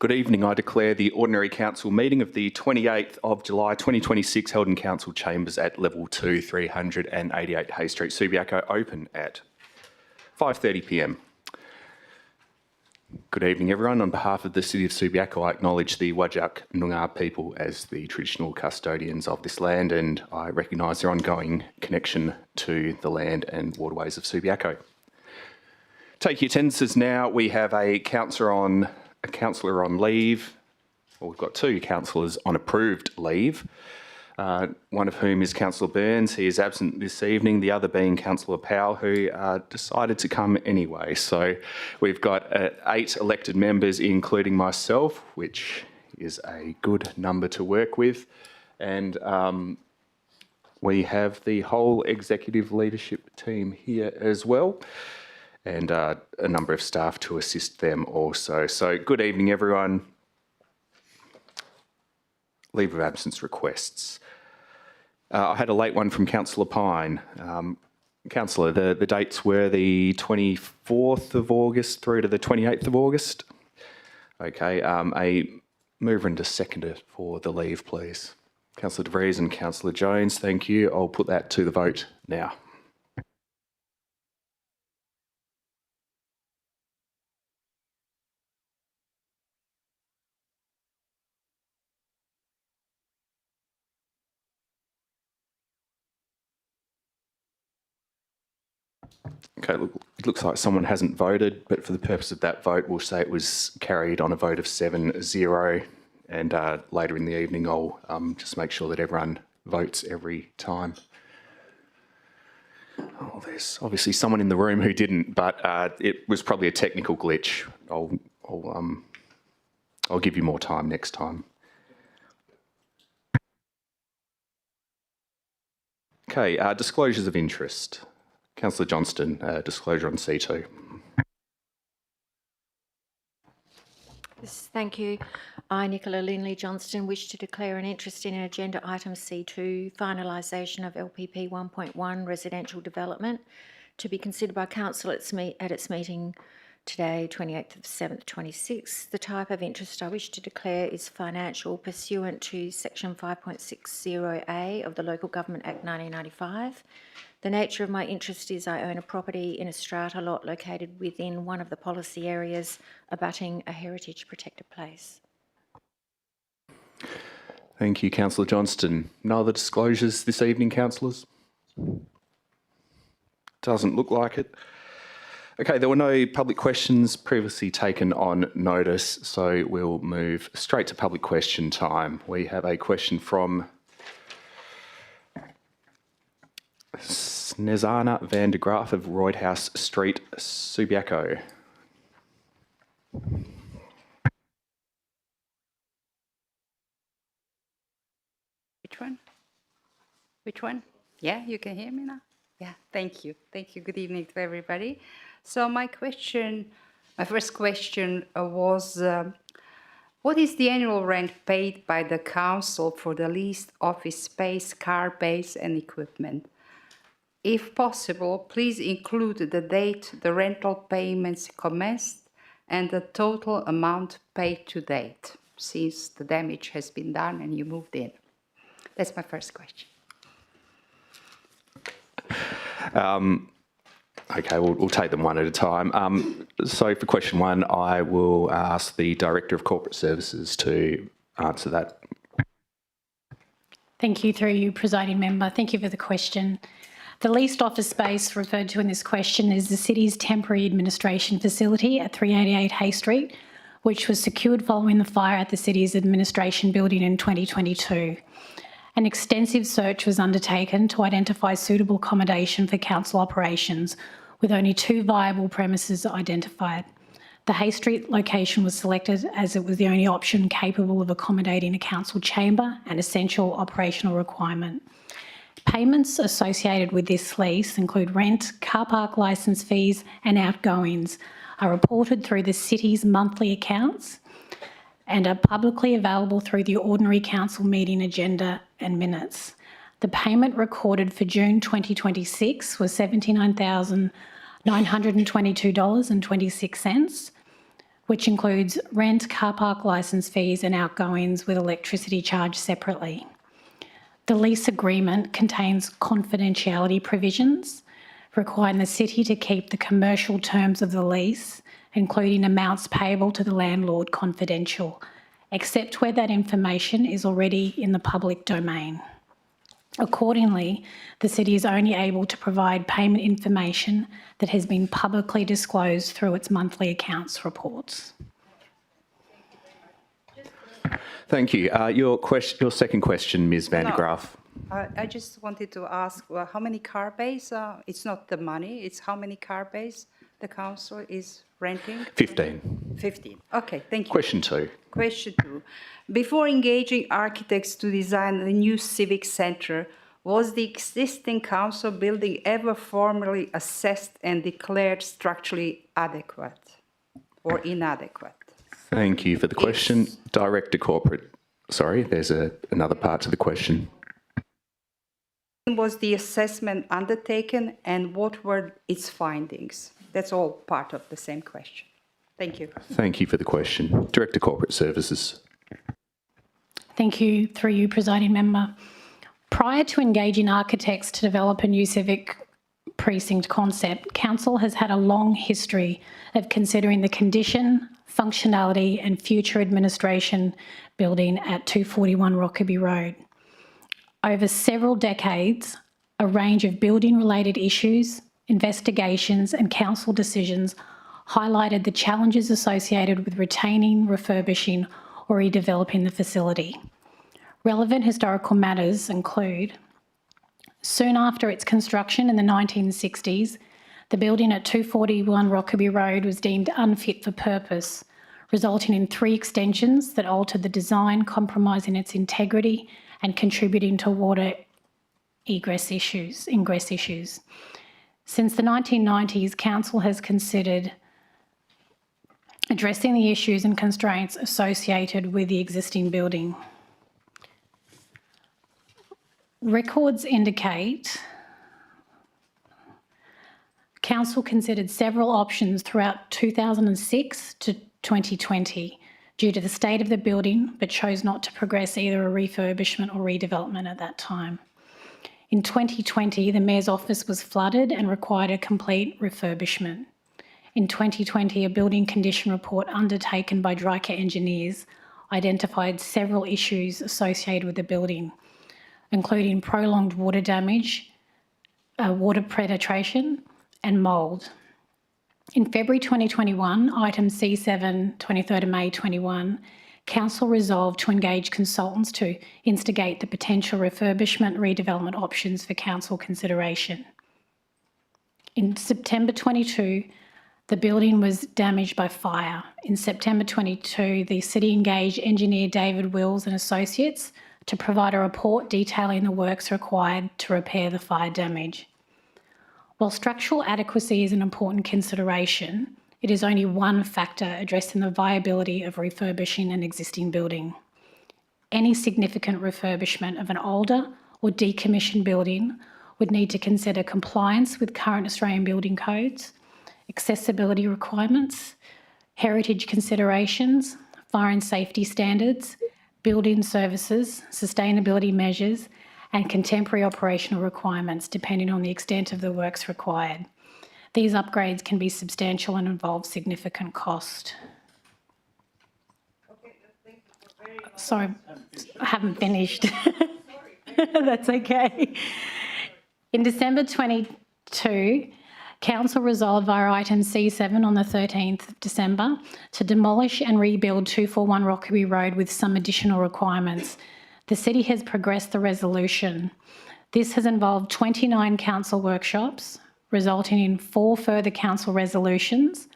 Good evening. I declare the Ordinary Council meeting of the 28th of July 2026 held in Council Chambers at Level 2, 388 Hay Street, Subiaco, open at 5:30 p.m. Good evening, everyone. On behalf of the City of Subiaco, I acknowledge the Whadjuk Noongar people as the traditional custodians of this land, and I recognise their ongoing connection to the land and waterways of Subiaco. Take your attendances now. We have a councillor on leave. Well, we've got two councillors on approved leave, one of whom is Councillor Burns. He is absent this evening, the other being Councillor Powell, who decided to come anyway. So we've got 8 elected members, including myself, which is a good number to work with. And we have the whole executive leadership team here as well, and a number of staff to assist them also. So good evening, everyone. Leave of absence requests. I had a late one from Councillor Pine. Councillor, the dates were the 24th of August through to the 28th of August. Okay, a mover and a seconder for the leave, please. Councillor De Vries and Councillor Jones, thank you. I'll put that to the vote now. Okay, look, it looks like someone hasn't voted, but for the purpose of that vote, we'll say it was carried on a vote of 7-0, and later in the evening I'll just make sure that everyone votes every time. Oh, there's obviously someone in the room who didn't, but it was probably a technical glitch. I'll give you more time next time. Okay, disclosures of interest. Councillor Johnston, disclosure on C2. Yes, thank you. I, Nicola Linley Johnston, wish to declare an interest in agenda item C2, finalisation of LPP 1.1 residential development, to be considered by Council at its meeting today, 28th of 7th, 26. The type of interest I wish to declare is financial, pursuant to section 5.60A of the Local Government Act 1995. The nature of my interest is I own a property in a strata lot located within one of the policy areas abutting a heritage protected place. Thank you, Councillor Johnston. No other disclosures this evening, councillors? Doesn't look like it. Okay, there were no public questions previously taken on notice, so we'll move straight to public question time. We have a question from Snezana van de Graaf of Roydhouse Street, Subiaco. Which one? Which one? Yeah, you can hear me now? Yeah, thank you. Thank you. Good evening to everybody. So my first question was, what is the annual rent paid by the council for the leased office space, car base and equipment? If possible, please include the date the rental payments commenced and the total amount paid to date, since the damage has been done and you moved in. That's my first question. Okay, we'll take them one at a time. So for question 1, I will ask the Director of Corporate Services to answer that. Thank you, through you, Presiding Member. Thank you for the question. The leased office space referred to in this question is the City's temporary administration facility at 388 Hay Street, which was secured following the fire at the City's administration building in 2022. An extensive search was undertaken to identify suitable accommodation for council operations, with only 2 viable premises identified. The Hay Street location was selected as it was the only option capable of accommodating a council chamber, an essential operational requirement. Payments associated with this lease include rent, car park licence fees and outgoings are reported through the City's monthly accounts and are publicly available through the Ordinary Council meeting agenda and minutes. The payment recorded for June 2026 was $79,922.26, which includes rent, car park licence fees and outgoings with electricity charged separately. The lease agreement contains confidentiality provisions requiring the city to keep the commercial terms of the lease, including amounts payable to the landlord, confidential, except where that information is already in the public domain. Accordingly, the city is only able to provide payment information that has been publicly disclosed through its monthly accounts reports. Thank you. Your second question, Ms Van de Graaf. I just wanted to ask, well, how many car bays? It's not the money, it's how many car bays the council is renting? 15. 15. Okay, thank you. Question 2. Question 2. Before engaging architects to design the new civic centre, was the existing council building ever formally assessed and declared structurally adequate or inadequate? Thank you for the question. Yes. Director Corporate. Sorry, there's another part to the question. Was the assessment undertaken and what were its findings? That's all part of the same question. Thank you. Thank you for the question. Director Corporate Services. Thank you, through you, presiding member. Prior to engaging architects to develop a new civic precinct concept, council has had a long history of considering the condition, functionality and future administration building at 241 Rockaby Road. Over several decades, a range of building-related issues, investigations and council decisions highlighted the challenges associated with retaining, refurbishing or redeveloping the facility. Relevant historical matters include: soon after its construction in the 1960s, the building at 241 Rockaby Road was deemed unfit for purpose, resulting in 3 extensions that altered the design, compromising its integrity and contributing to water ingress issues. Since the 1990s, council has considered addressing the issues and constraints associated with the existing building. Records indicate council considered several options throughout 2006 to 2020 due to the state of the building, but chose not to progress either a refurbishment or redevelopment at that time. In 2020, the Mayor's office was flooded and required a complete refurbishment. In 2020, a building condition report undertaken by Dryker engineers identified several issues associated with the building, including prolonged water damage, water penetration and mould. In February 2021, item C7, 23rd of May 21, council resolved to engage consultants to instigate the potential refurbishment redevelopment options for council consideration. In September 22, the building was damaged by fire. In September 22, the city engaged engineer David Wills and Associates to provide a report detailing the works required to repair the fire damage. While structural adequacy is an important consideration, it is only one factor addressing the viability of refurbishing an existing building. Any significant refurbishment of an older or decommissioned building would need to consider compliance with current Australian building codes, accessibility requirements, heritage considerations, fire and safety standards, building services, sustainability measures, and contemporary operational requirements depending on the extent of the works required. These upgrades can be substantial and involve significant cost. Sorry, I haven't finished. That's okay. In December 22, council resolved via item C7 on the 13th of December to demolish and rebuild 241 Rockaby Road with some additional requirements. The city has progressed the resolution. This has involved 29 council workshops, resulting in 4 further council resolutions,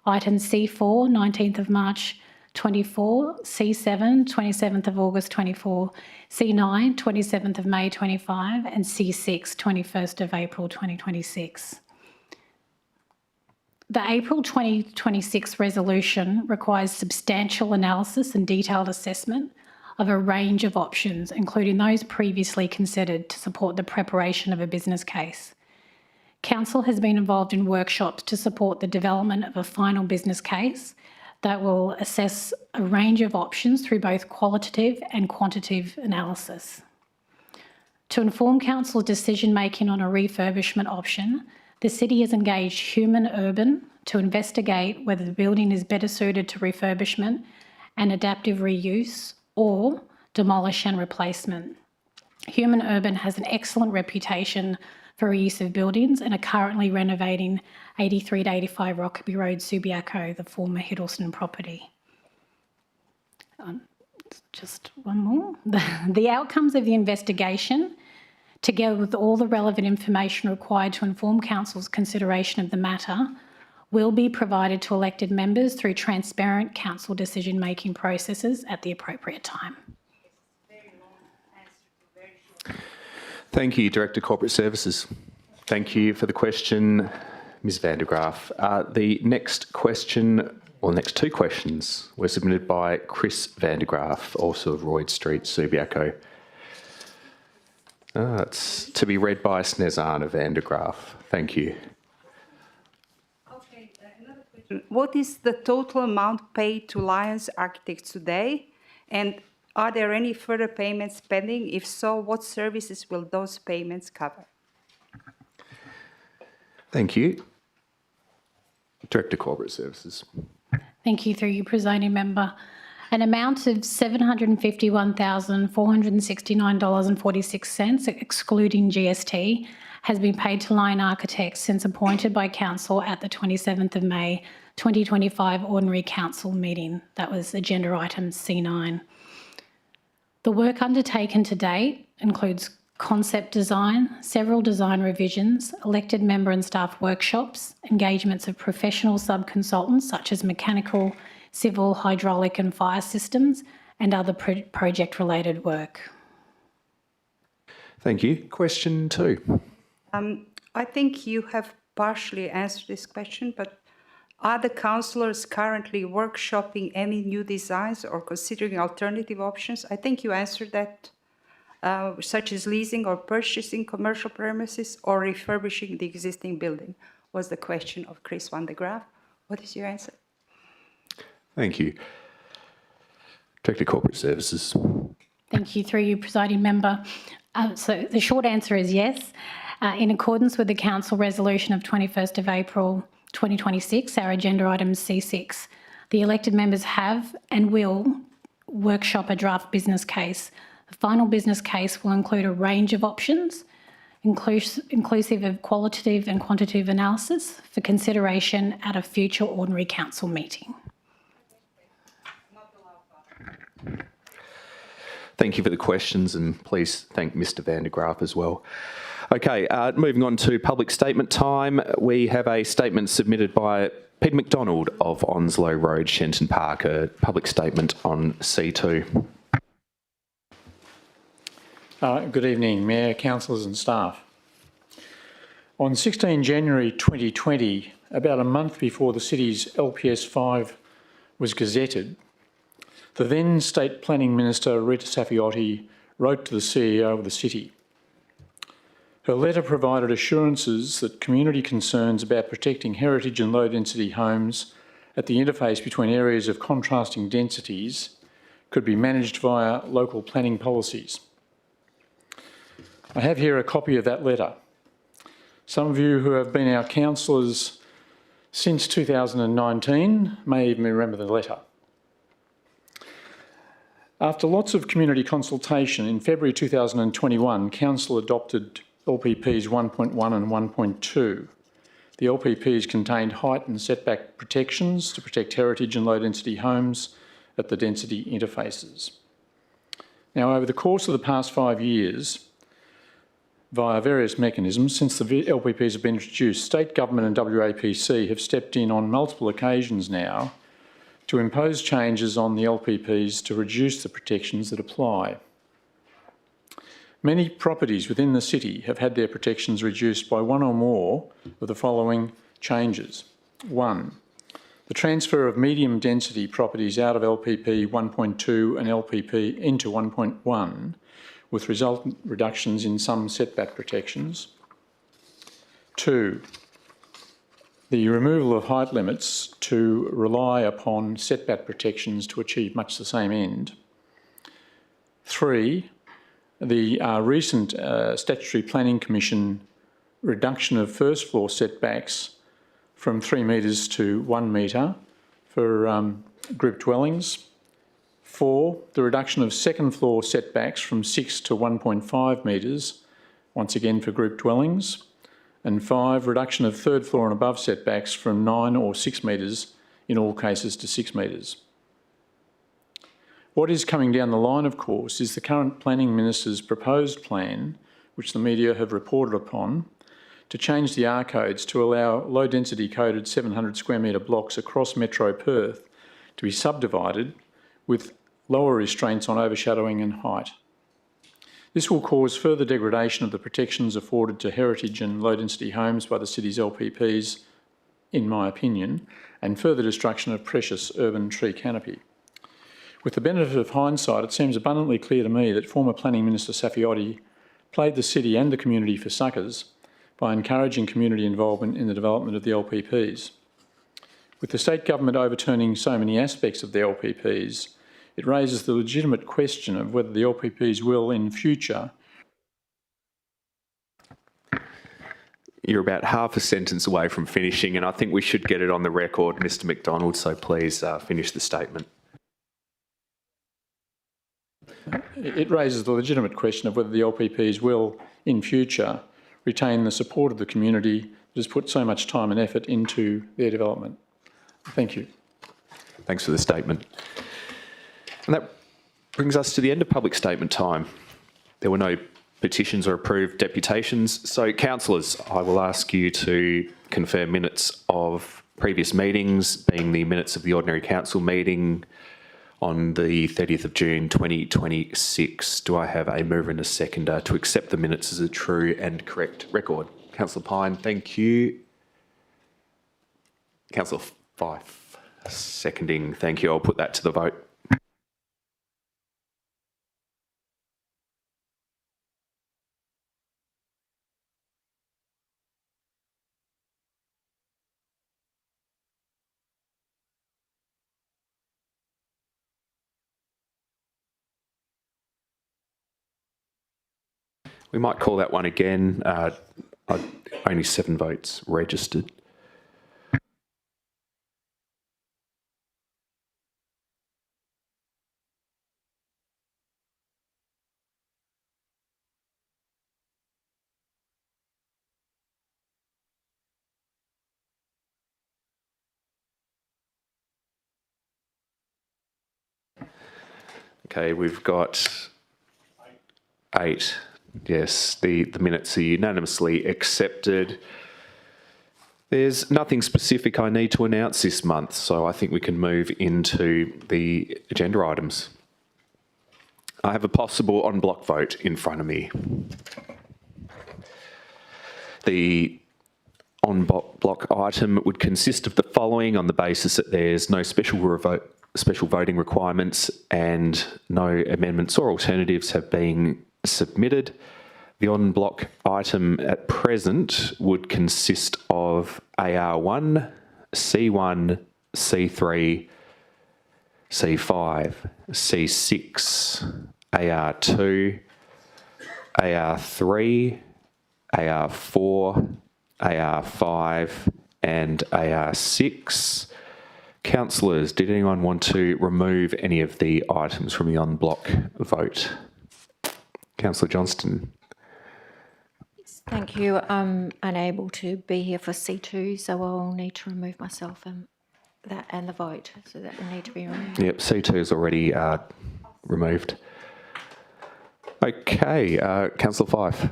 item C4, 19th of March 24, C7, 27th of August 24, C9, 27th of May 25, and C6, 21st of April 2026. The April 2026 resolution requires substantial analysis and detailed assessment of a range of options, including those previously considered to support the preparation of a business case. Council has been involved in workshops to support the development of a final business case that will assess a range of options through both qualitative and quantitative analysis. To inform council's decision-making on a refurbishment option, the city has engaged Human Urban to investigate whether the building is better suited to refurbishment and adaptive reuse or demolish and replacement. Human Urban has an excellent reputation for reuse of buildings and are currently renovating 83 to 85 Rockaby Road, Subiaco, the former Hiddleston property. Just one more. The outcomes of the investigation, together with all the relevant information required to inform council's consideration of the matter, will be provided to elected members through transparent council decision-making processes at the appropriate time. Thank you, Director Corporate Services. Thank you for the question, Ms van der Graaf. The next question, or next two questions, were submitted by Chris van der Graaf, also of Royd Street, Subiaco. It's to be read by Snezana van der Graaf. Thank you. Okay, another question. What is the total amount paid to Lions Architects today? And are there any further payments pending? If so, what services will those payments cover? Thank you. Director Corporate Services. Thank you, through you, presiding member. An amount of $751,469.46, excluding GST, has been paid to Lion Architects since appointed by Council at the 27th of May 2025 Ordinary Council meeting. That was agenda item C9. The work undertaken to date includes concept design, several design revisions, elected member and staff workshops, engagements of professional sub-consultants such as mechanical, civil, hydraulic and fire systems, and other project-related work. Thank you. Question 2. I think you have partially answered this question, but are the councillors currently workshopping any new designs or considering alternative options? I think you answered that, such as leasing or purchasing commercial premises or refurbishing the existing building, was the question of Chris van der Graaf. What is your answer? Thank you. Director Corporate Services. Thank you, through you, presiding member. So the short answer is yes. In accordance with the Council Resolution of 21st of April 2026, our agenda item C6, the elected members have and will workshop a draft business case. The final business case will include a range of options, inclusive of qualitative and quantitative analysis for consideration at a future ordinary council meeting. Thank you for the questions, and please thank Mr van der Graaf as well. Okay, moving on to public statement time. We have a statement submitted by Peter McDonald of Onslow Road, Shenton Park, a public statement on C2. Good evening, Mayor, councillors and staff. On 16 January 2020, about a month before the city's LPS 5 was gazetted, the then State Planning Minister, Rita Saffioti, wrote to the CEO of the city. Her letter provided assurances that community concerns about protecting heritage and low-density homes at the interface between areas of contrasting densities could be managed via local planning policies. I have here a copy of that letter. Some of you who have been our councillors since 2019 may even remember the letter. After lots of community consultation, in February 2021, Council adopted LPPs 1.1 and 1.2. The LPPs contained height and setback protections to protect heritage and low-density homes at the density interfaces. Now, over the course of the past 5 years, via various mechanisms, since the LPPs have been introduced, State Government and WAPC have stepped in on multiple occasions now to impose changes on the LPPs to reduce the protections that apply. Many properties within the city have had their protections reduced by one or more of the following changes. 1. The transfer of medium density properties out of LPP 1.2 and LPP into 1.1 with resultant reductions in some setback protections. 2. the removal of height limits to rely upon setback protections to achieve much the same end. 3, the recent Statutory Planning Commission reduction of first floor setbacks from 3 metres to 1 metre for group dwellings. 4, the reduction of second floor setbacks from 6 to 1.5 metres, once again for group dwellings. And 5, reduction of third floor and above setbacks from 9 or 6 metres in all cases to 6 metres. What is coming down the line, of course, is the current Planning Minister's proposed plan, which the media have reported upon, to change the R codes to allow low-density coded 700 square metre blocks across Metro Perth to be subdivided with lower restraints on overshadowing and height. This will cause further degradation of the protections afforded to heritage and low-density homes by the city's LPPs, in my opinion, and further destruction of precious urban tree canopy. With the benefit of hindsight, it seems abundantly clear to me that former Planning Minister Safiotti played the city and the community for suckers by encouraging community involvement in the development of the LPPs. With the state government overturning so many aspects of the LPPs, it raises the legitimate question of whether the LPPs will, in future... You're about half a sentence away from finishing, and I think we should get it on the record, Mr McDonald, so please finish the statement. It raises the legitimate question of whether the LPPs will, in future, retain the support of the community that has put so much time and effort into their development. Thank you. Thanks for the statement. And that brings us to the end of public statement time. There were no petitions or approved deputations. So, councillors, I will ask you to confirm minutes of previous meetings, being the minutes of the ordinary council meeting on the 30th of June 2026. Do I have a mover and a seconder to accept the minutes as a true and correct record? Councillor Pine, thank you. Councillor Fife, seconding, thank you. I'll put that to the vote. We might call that one again. Only 7 votes registered. Okay, we've got 8. Yes, the minutes are unanimously accepted. There's nothing specific I need to announce this month, so I think we can move into the agenda items. I have a possible en bloc vote in front of me. The en bloc item would consist of the following on the basis that there's no special voting requirements and no amendments or alternatives have been submitted. The en bloc item at present would consist of AR1, C1, C3, C5, C6, AR2, AR3, AR4, AR5 and AR6. Councillors, did anyone want to remove any of the items from the en bloc vote? Councillor Johnston. Thank you. I'm unable to be here for C2, so I'll need to remove myself and the vote, so that will need to be removed. Yep, C2 is already removed. Okay, Councillor Fife.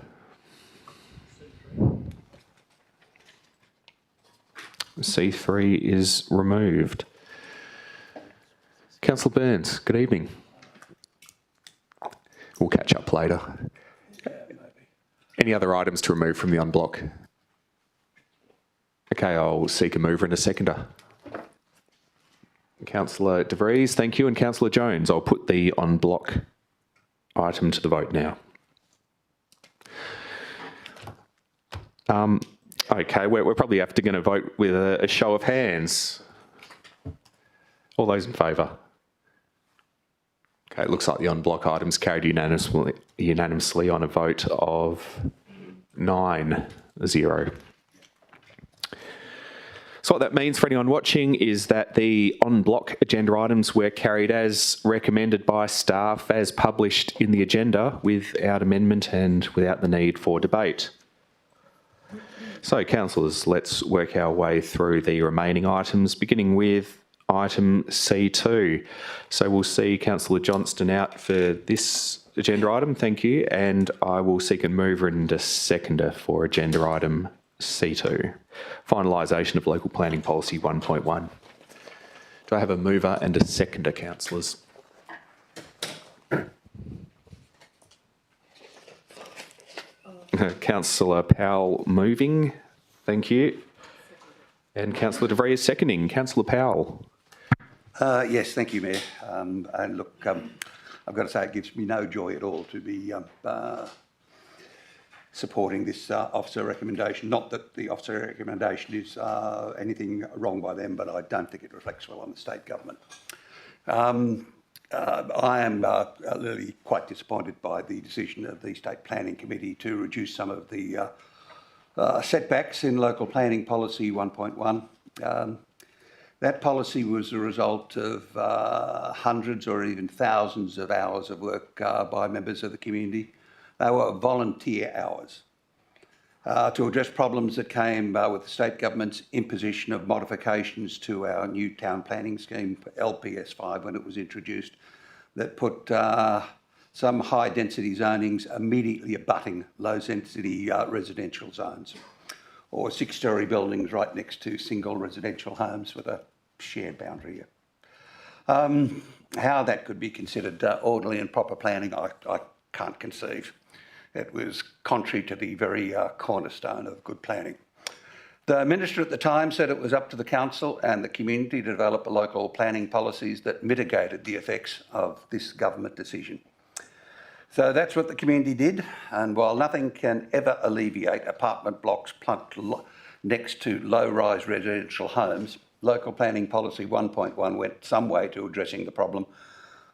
C3 is removed. Councillor Burns, good evening. We'll catch up later. Any other items to remove from the en bloc? Okay, I'll seek a mover and a seconder. Councillor De Vries, thank you, and Councillor Jones. I'll put the en bloc item to the vote now. Okay, we're probably going to vote with a show of hands. All those in favour? Okay, it looks like the on-block item's carried unanimously on a vote of 9-0. So what that means for anyone watching is that the on-block agenda items were carried as recommended by staff, as published in the agenda, without amendment and without the need for debate. So, councillors, let's work our way through the remaining items, beginning with item C2. So we'll see Councillor Johnston out for this agenda item, thank you, and I will seek a mover and a seconder for agenda item C2, finalisation of local planning policy 1.1. Do I have a mover and a seconder, councillors? Councillor Powell moving, thank you. And Councillor De Vries seconding. Councillor Powell. Yes, thank you, Mayor. And look, I've got to say it gives me no joy at all to be supporting this officer recommendation. Not that the officer recommendation is anything wrong by them, but I don't think it reflects well on the state government. I am really quite disappointed by the decision of the State Planning Committee to reduce some of the setbacks in local planning policy 1.1. That policy was the result of hundreds or even thousands of hours of work by members of the community. They were volunteer hours to address problems that came with the state government's imposition of modifications to our new town planning scheme, LPS 5, when it was introduced, that put some high density zonings immediately abutting low density residential zones, or 6-storey buildings right next to single residential homes with a shared boundary. How that could be considered orderly and proper planning, I can't conceive. It was contrary to the very cornerstone of good planning. The Minister at the time said it was up to the Council and the community to develop local planning policies that mitigated the effects of this government decision. So that's what the community did, and while nothing can ever alleviate apartment blocks plunked next to low-rise residential homes, local planning policy 1.1 went some way to addressing the problem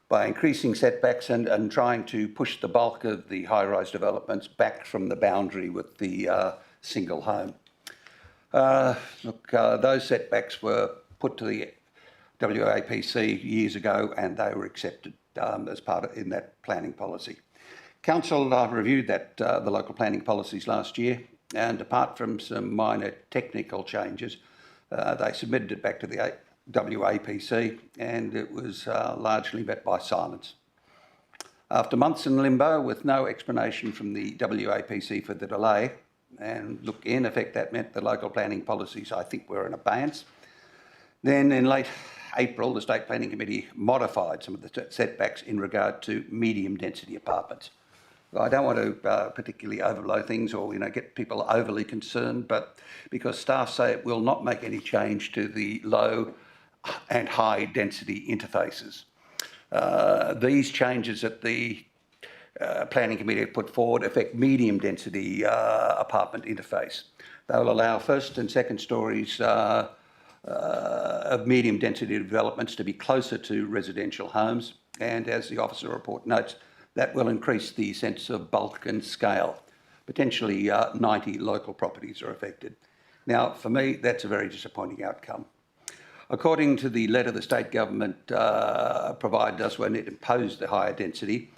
by increasing setbacks and trying to push the bulk of the high-rise developments back from the boundary with the single home. Those setbacks were put to the WAPC years ago, and they were accepted as part of in that planning policy. Council reviewed that the local planning policies last year, and apart from some minor technical changes, they submitted it back to the WAPC, and it was largely met by silence. After months in limbo with no explanation from the WAPC for the delay, and look, in effect that meant the local planning policies, I think, were in abeyance. Then in late April, the State Planning Committee modified some of the setbacks in regard to medium density apartments. I don't want to particularly overblow things or get people overly concerned, but because staff say it will not make any change to the low and high density interfaces. These changes that the Planning Committee have put forward affect medium density apartment interface. They will allow first and second stories of medium density developments to be closer to residential homes, and as the officer report notes, that will increase the sense of bulk and scale. Potentially 90 local properties are affected. Now, for me, that's a very disappointing outcome. According to the letter the state government provided us when it imposed the higher density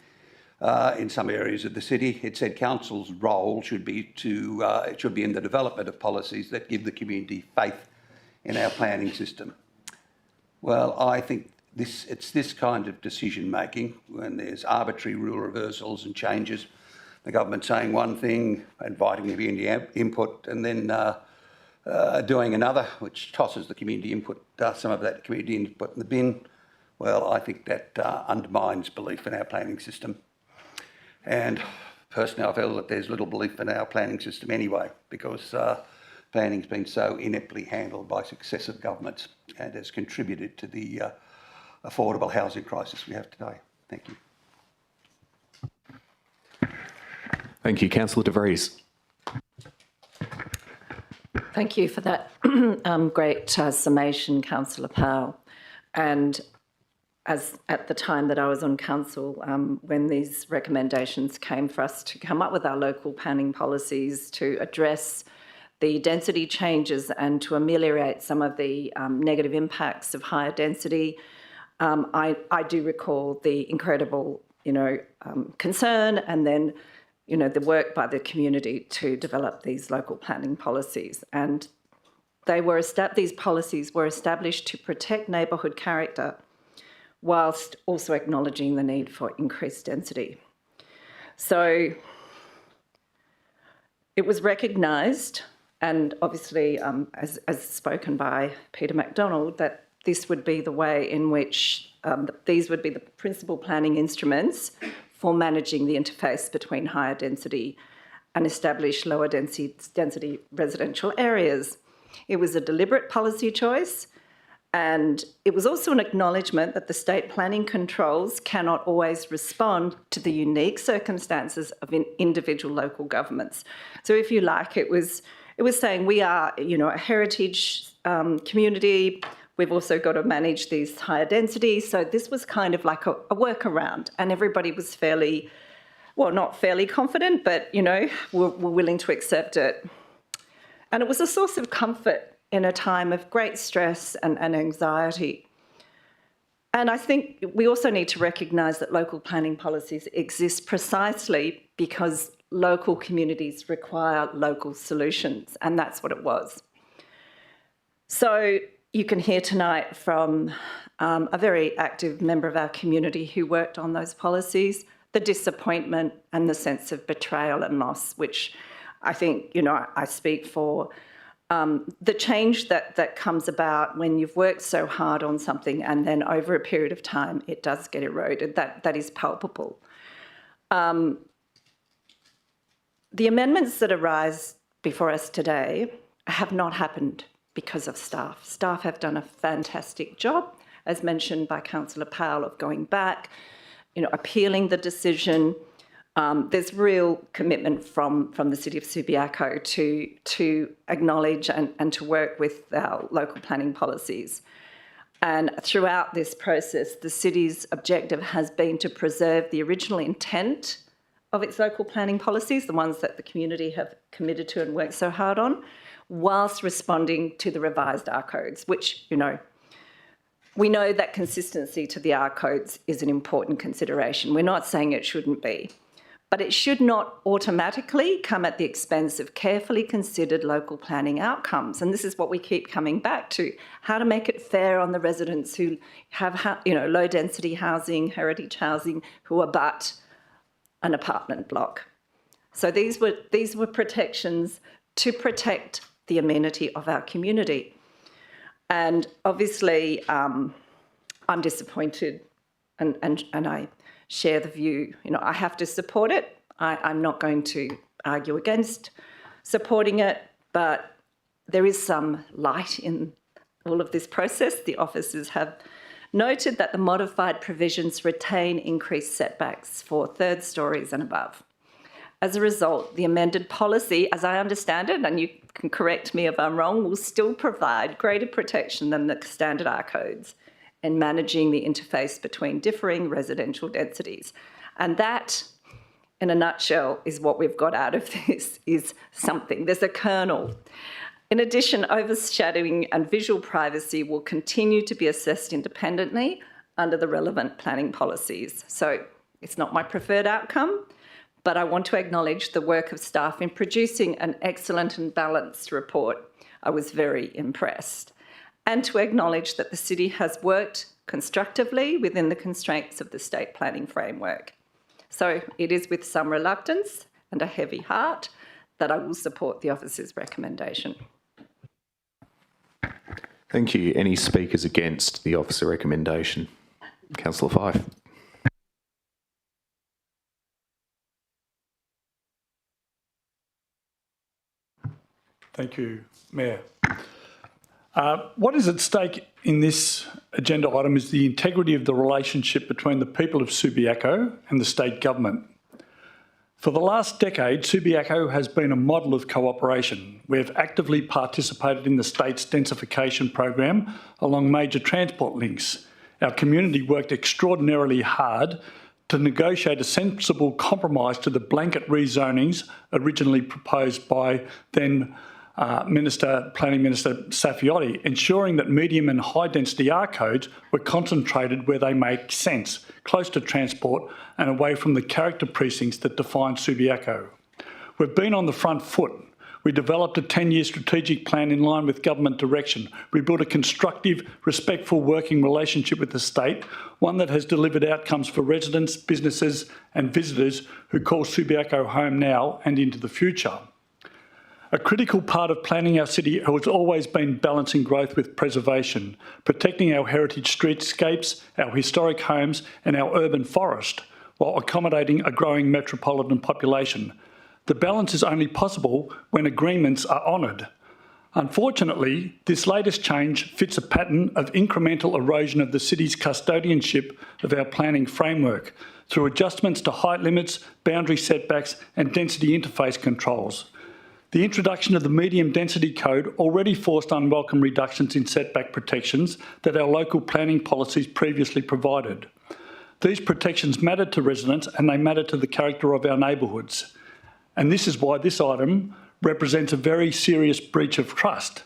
in some areas of the city, it said council's role should be in the development of policies that give the community faith in our planning system. Well, I think it's this kind of decision making when there's arbitrary rule reversals and changes, the government saying one thing, inviting community input, and then doing another, which tosses the community input, some of that community input in the bin. Well, I think that undermines belief in our planning system. And personally, I feel that there's little belief in our planning system anyway, because planning's been so ineptly handled by successive governments and has contributed to the affordable housing crisis we have today. Thank you. Thank you, Councillor De Vries. Thank you for that great summation, Councillor Powell. And as at the time that I was on council, when these recommendations came for us to come up with our local planning policies to address the density changes and to ameliorate some of the negative impacts of higher density, I do recall the incredible, concern and then, the work by the community to develop these local planning policies. And these policies were established to protect neighbourhood character whilst also acknowledging the need for increased density. So it was recognised, and obviously as spoken by Peter MacDonald, that this would be the way in which these would be the principal planning instruments for managing the interface between higher density and established lower density residential areas. It was a deliberate policy choice, and it was also an acknowledgement that the state planning controls cannot always respond to the unique circumstances of individual local governments. So if you like, it was saying we are, a heritage community. We've also got to manage these higher densities. So this was kind of like a workaround, and everybody was not fairly confident, but, were willing to accept it. And it was a source of comfort in a time of great stress and anxiety. And I think we also need to recognise that local planning policies exist precisely because local communities require local solutions, and that's what it was. So you can hear tonight from a very active member of our community who worked on those policies, the disappointment and the sense of betrayal and loss, which I think, I speak for. The change that comes about when you've worked so hard on something and then over a period of time it does get eroded, that is palpable. The amendments that arise before us today have not happened because of staff. Staff have done a fantastic job, as mentioned by Councillor Powell, of going back, appealing the decision. There's real commitment from the City of Subiaco to acknowledge and to work with our local planning policies. And throughout this process, the City's objective has been to preserve the original intent of its local planning policies, the ones that the community have committed to and worked so hard on, whilst responding to the revised R codes, which, we know that consistency to the R codes is an important consideration. We're not saying it shouldn't be. But it should not automatically come at the expense of carefully considered local planning outcomes. And this is what we keep coming back to, how to make it fair on the residents who have, low density housing, heritage housing, who abut an apartment block. So these were protections to protect the amenity of our community. And obviously, I'm disappointed and I share the view, I have to support it. I'm not going to argue against supporting it, but there is some light in all of this process. The officers have noted that the modified provisions retain increased setbacks for third stories and above. As a result, the amended policy, as I understand it, and you can correct me if I'm wrong, will still provide greater protection than the standard R codes in managing the interface between differing residential densities. And that, in a nutshell, is what we've got out of this, is something. There's a kernel. In addition, overshadowing and visual privacy will continue to be assessed independently under the relevant planning policies. So it's not my preferred outcome, but I want to acknowledge the work of staff in producing an excellent and balanced report. I was very impressed. And to acknowledge that the City has worked constructively within the constraints of the state planning framework. So it is with some reluctance and a heavy heart that I will support the officer's recommendation. Thank you. Any speakers against the officer recommendation? Councillor Fife. Thank you, Mayor. What is at stake in this agenda item is the integrity of the relationship between the people of Subiaco and the state government. For the last decade, Subiaco has been a model of cooperation. We have actively participated in the state's densification program along major transport links. Our community worked extraordinarily hard to negotiate a sensible compromise to the blanket rezonings originally proposed by then Planning Minister Safiotti, ensuring that medium and high density R codes were concentrated where they make sense, close to transport and away from the character precincts that define Subiaco. We've been on the front foot. We developed a 10-year strategic plan in line with government direction. We built a constructive, respectful working relationship with the state, one that has delivered outcomes for residents, businesses and visitors who call Subiaco home now and into the future. A critical part of planning our city has always been balancing growth with preservation, protecting our heritage streetscapes, our historic homes and our urban forest, while accommodating a growing metropolitan population. The balance is only possible when agreements are honoured. Unfortunately, this latest change fits a pattern of incremental erosion of the city's custodianship of our planning framework through adjustments to height limits, boundary setbacks and density interface controls. The introduction of the medium density code already forced unwelcome reductions in setback protections that our local planning policies previously provided. These protections matter to residents and they matter to the character of our neighbourhoods. And this is why this item represents a very serious breach of trust.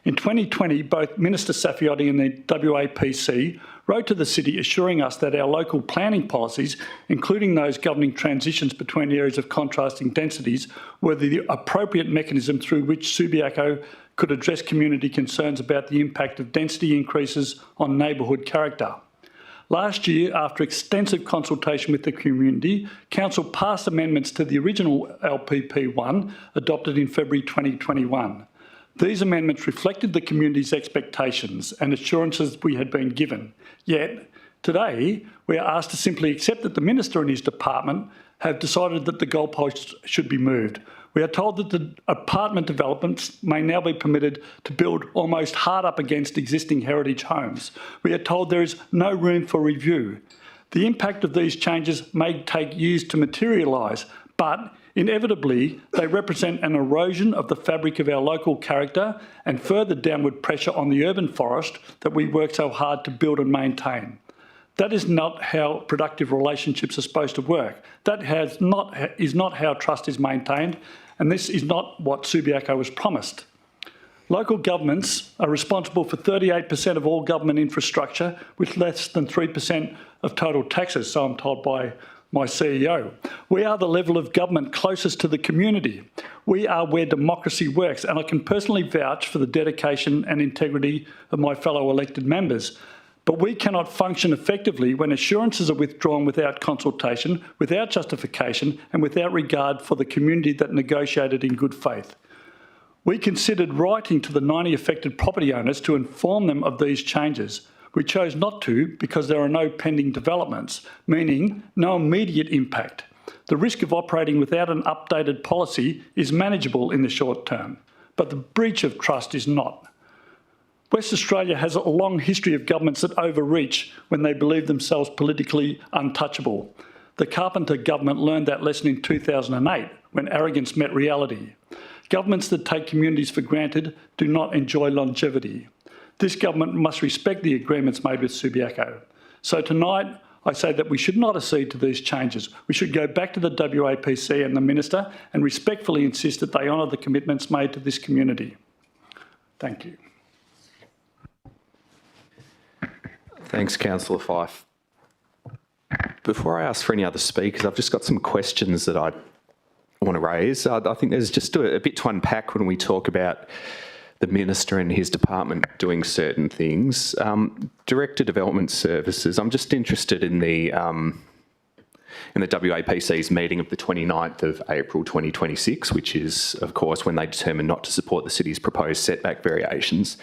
In 2020, both Minister Safiotti and the WAPC wrote to the city assuring us that our local planning policies, including those governing transitions between areas of contrasting densities, were the appropriate mechanism through which Subiaco could address community concerns about the impact of density increases on neighbourhood character. Last year, after extensive consultation with the community, Council passed amendments to the original LPP1 adopted in February 2021. These amendments reflected the community's expectations and assurances we had been given. Yet, today, we are asked to simply accept that the Minister and his department have decided that the goalposts should be moved. We are told that the apartment developments may now be permitted to build almost hard up against existing heritage homes. We are told there is no room for review. The impact of these changes may take years to materialise, but inevitably, they represent an erosion of the fabric of our local character and further downward pressure on the urban forest that we work so hard to build and maintain. That is not how productive relationships are supposed to work. That is not how trust is maintained, and this is not what Subiaco was promised. Local governments are responsible for 38% of all government infrastructure with less than 3% of total taxes, so I'm told by my CEO. We are the level of government closest to the community. We are where democracy works, and I can personally vouch for the dedication and integrity of my fellow elected members. But we cannot function effectively when assurances are withdrawn without consultation, without justification, and without regard for the community that negotiated in good faith. We considered writing to the 90 affected property owners to inform them of these changes. We chose not to because there are no pending developments, meaning no immediate impact. The risk of operating without an updated policy is manageable in the short term, but the breach of trust is not. West Australia has a long history of governments that overreach when they believe themselves politically untouchable. The Carpenter government learned that lesson in 2008 when arrogance met reality. Governments that take communities for granted do not enjoy longevity. This government must respect the agreements made with Subiaco. So tonight, I say that we should not accede to these changes. We should go back to the WAPC and the Minister and respectfully insist that they honour the commitments made to this community. Thank you. Thanks, Councillor Fife. Before I ask for any other speakers, I've just got some questions that I want to raise. I think there's just a bit to unpack when we talk about the Minister and his department doing certain things. Director Development Services, I'm just interested in the WAPC's meeting of the 29th of April 2026, which is, of course, when they determined not to support the city's proposed setback variations.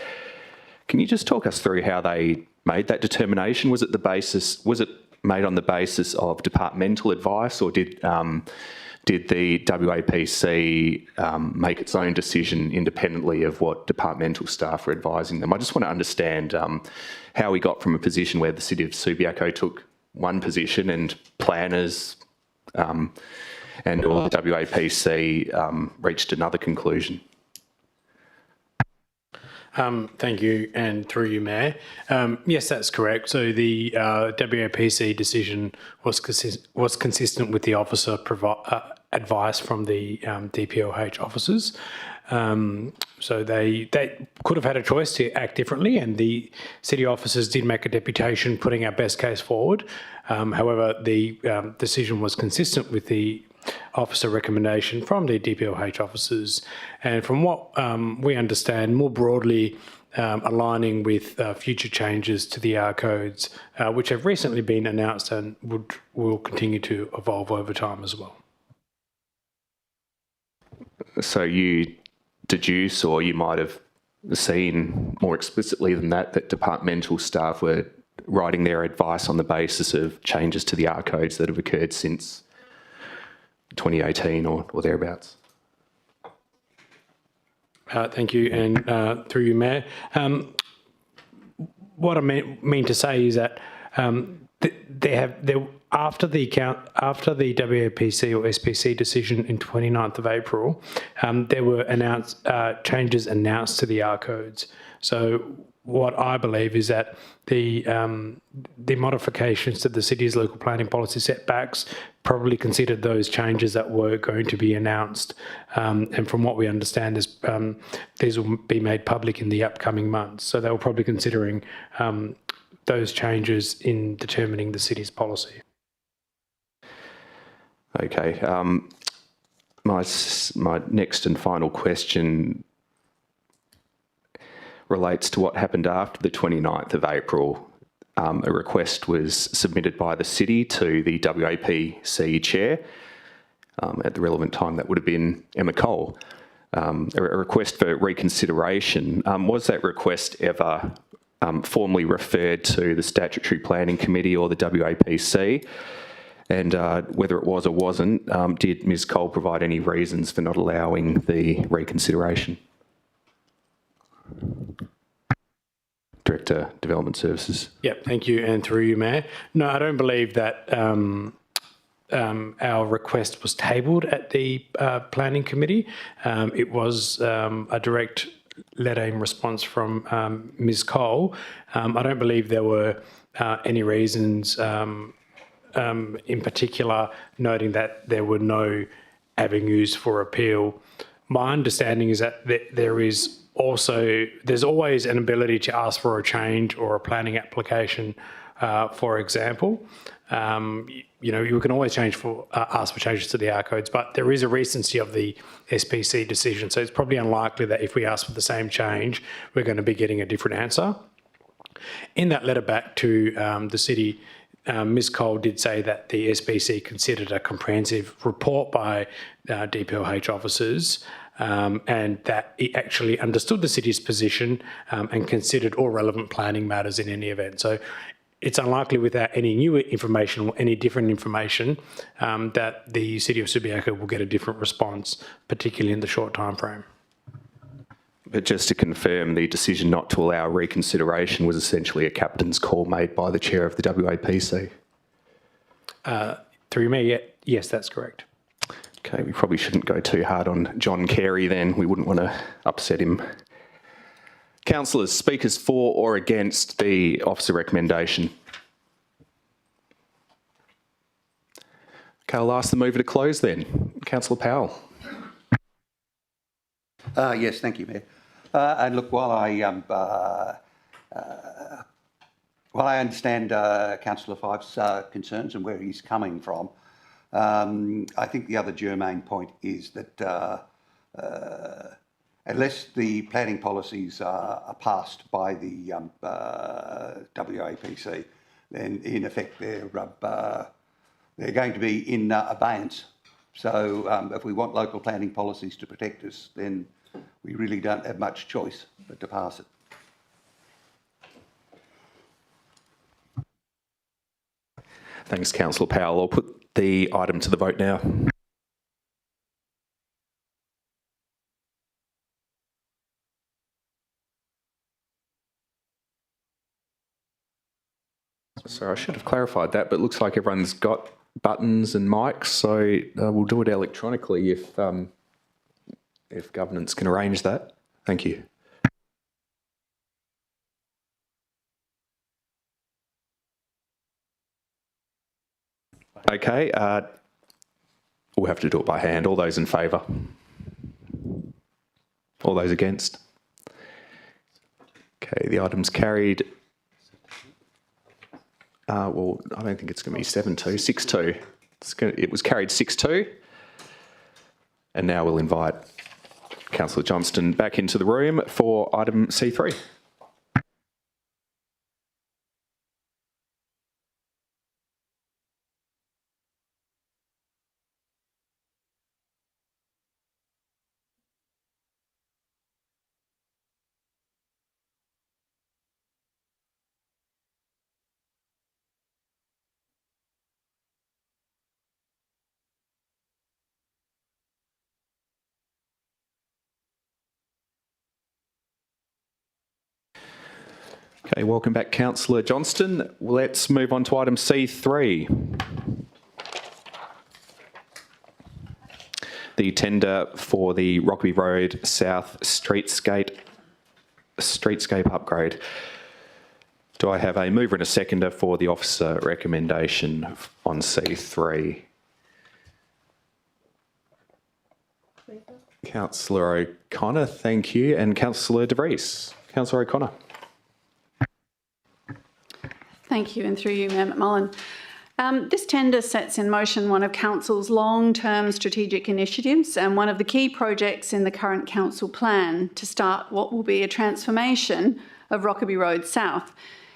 Can you just talk us through how they made that determination? Was it made on the basis of departmental advice, or did the WAPC make its own decision independently of what departmental staff were advising them? I just want to understand how we got from a position where the City of Subiaco took one position and planners and or the WAPC reached another conclusion? Thank you, and through you, Mayor. Yes, that's correct. So the WAPC decision was consistent with the officer advice from the DPLH officers. So they could have had a choice to act differently, and the city officers did make a deputation putting our best case forward. However, the decision was consistent with the officer recommendation from the DPLH officers, and from what we understand, more broadly aligning with future changes to the R codes, which have recently been announced and will continue to evolve over time as well. So you deduce, or you might have seen more explicitly than that, that departmental staff were writing their advice on the basis of changes to the R codes that have occurred since 2018 or thereabouts. Thank you, and through you, Mayor. What I mean to say is that after the WAPC or SPC decision in 29th of April, there were changes announced to the R codes. So what I believe is that the modifications to the city's local planning policy setbacks probably considered those changes that were going to be announced. And from what we understand, these will be made public in the upcoming months. So they were probably considering those changes in determining the city's policy. Okay. My next and final question relates to what happened after the 29th of April. A request was submitted by the city to the WAPC chair. At the relevant time, that would have been Emma Cole. A request for reconsideration. Was that request ever formally referred to the Statutory Planning Committee or the WAPC? And whether it was or wasn't, did Ms Cole provide any reasons for not allowing the reconsideration? Director, Development Services. Yeah, thank you, and through you, Mayor. No, I don't believe that our request was tabled at the Planning Committee. It was a direct letter in response from Ms Cole. I don't believe there were any reasons in particular noting that there were no avenues for appeal. My understanding is that there's always an ability to ask for a change or a planning application, for example. You can always ask for changes to the R codes, but there is a recency of the SPC decision. So it's probably unlikely that if we ask for the same change, we're going to be getting a different answer. In that letter back to the city, Ms Cole did say that the SPC considered a comprehensive report by DPLH officers, and that it actually understood the city's position and considered all relevant planning matters in any event. So it's unlikely, without any new information or any different information, that the City of Subiaco will get a different response, particularly in the short time frame. But just to confirm, the decision not to allow reconsideration was essentially a captain's call made by the chair of the WAPC? Through me, yes, that's correct. Okay, we probably shouldn't go too hard on John Carey then. We wouldn't want to upset him. Councillors, speakers for or against the officer recommendation? Okay, I'll ask the mover to close then. Councillor Powell. Yes, thank you, Mayor. And look, while I understand Councillor Fyfe's concerns and where he's coming from, I think the other germane point is that unless the planning policies are passed by the WAPC, then in effect they're going to be in abeyance. So if we want local planning policies to protect us, then we really don't have much choice but to pass it. Thanks, Councillor Powell. I'll put the item to the vote now. So I should have clarified that, but it looks like everyone's got buttons and mics, so we'll do it electronically if governance can arrange that. Thank you. Okay, we'll have to do it by hand. All those in favour? All those against? Okay, the item's carried. Well, I don't think it's going to be 7-2, 6-2. It was carried 6-2. And now we'll invite Councillor Johnston back into the room for item C3. Okay, welcome back, Councillor Johnston. Let's move on to item C3. The tender for the Rockaby Road South streetscape upgrade. Do I have a mover and a seconder for the officer recommendation on C3? Councillor O'Connor, thank you, and Councillor De Vries. Councillor O'Connor. Thank you, and through you, Mayor McMullen. This tender sets in motion one of Council's long-term strategic initiatives and one of the key projects in the current Council plan to start what will be a transformation of Rockaby Road South.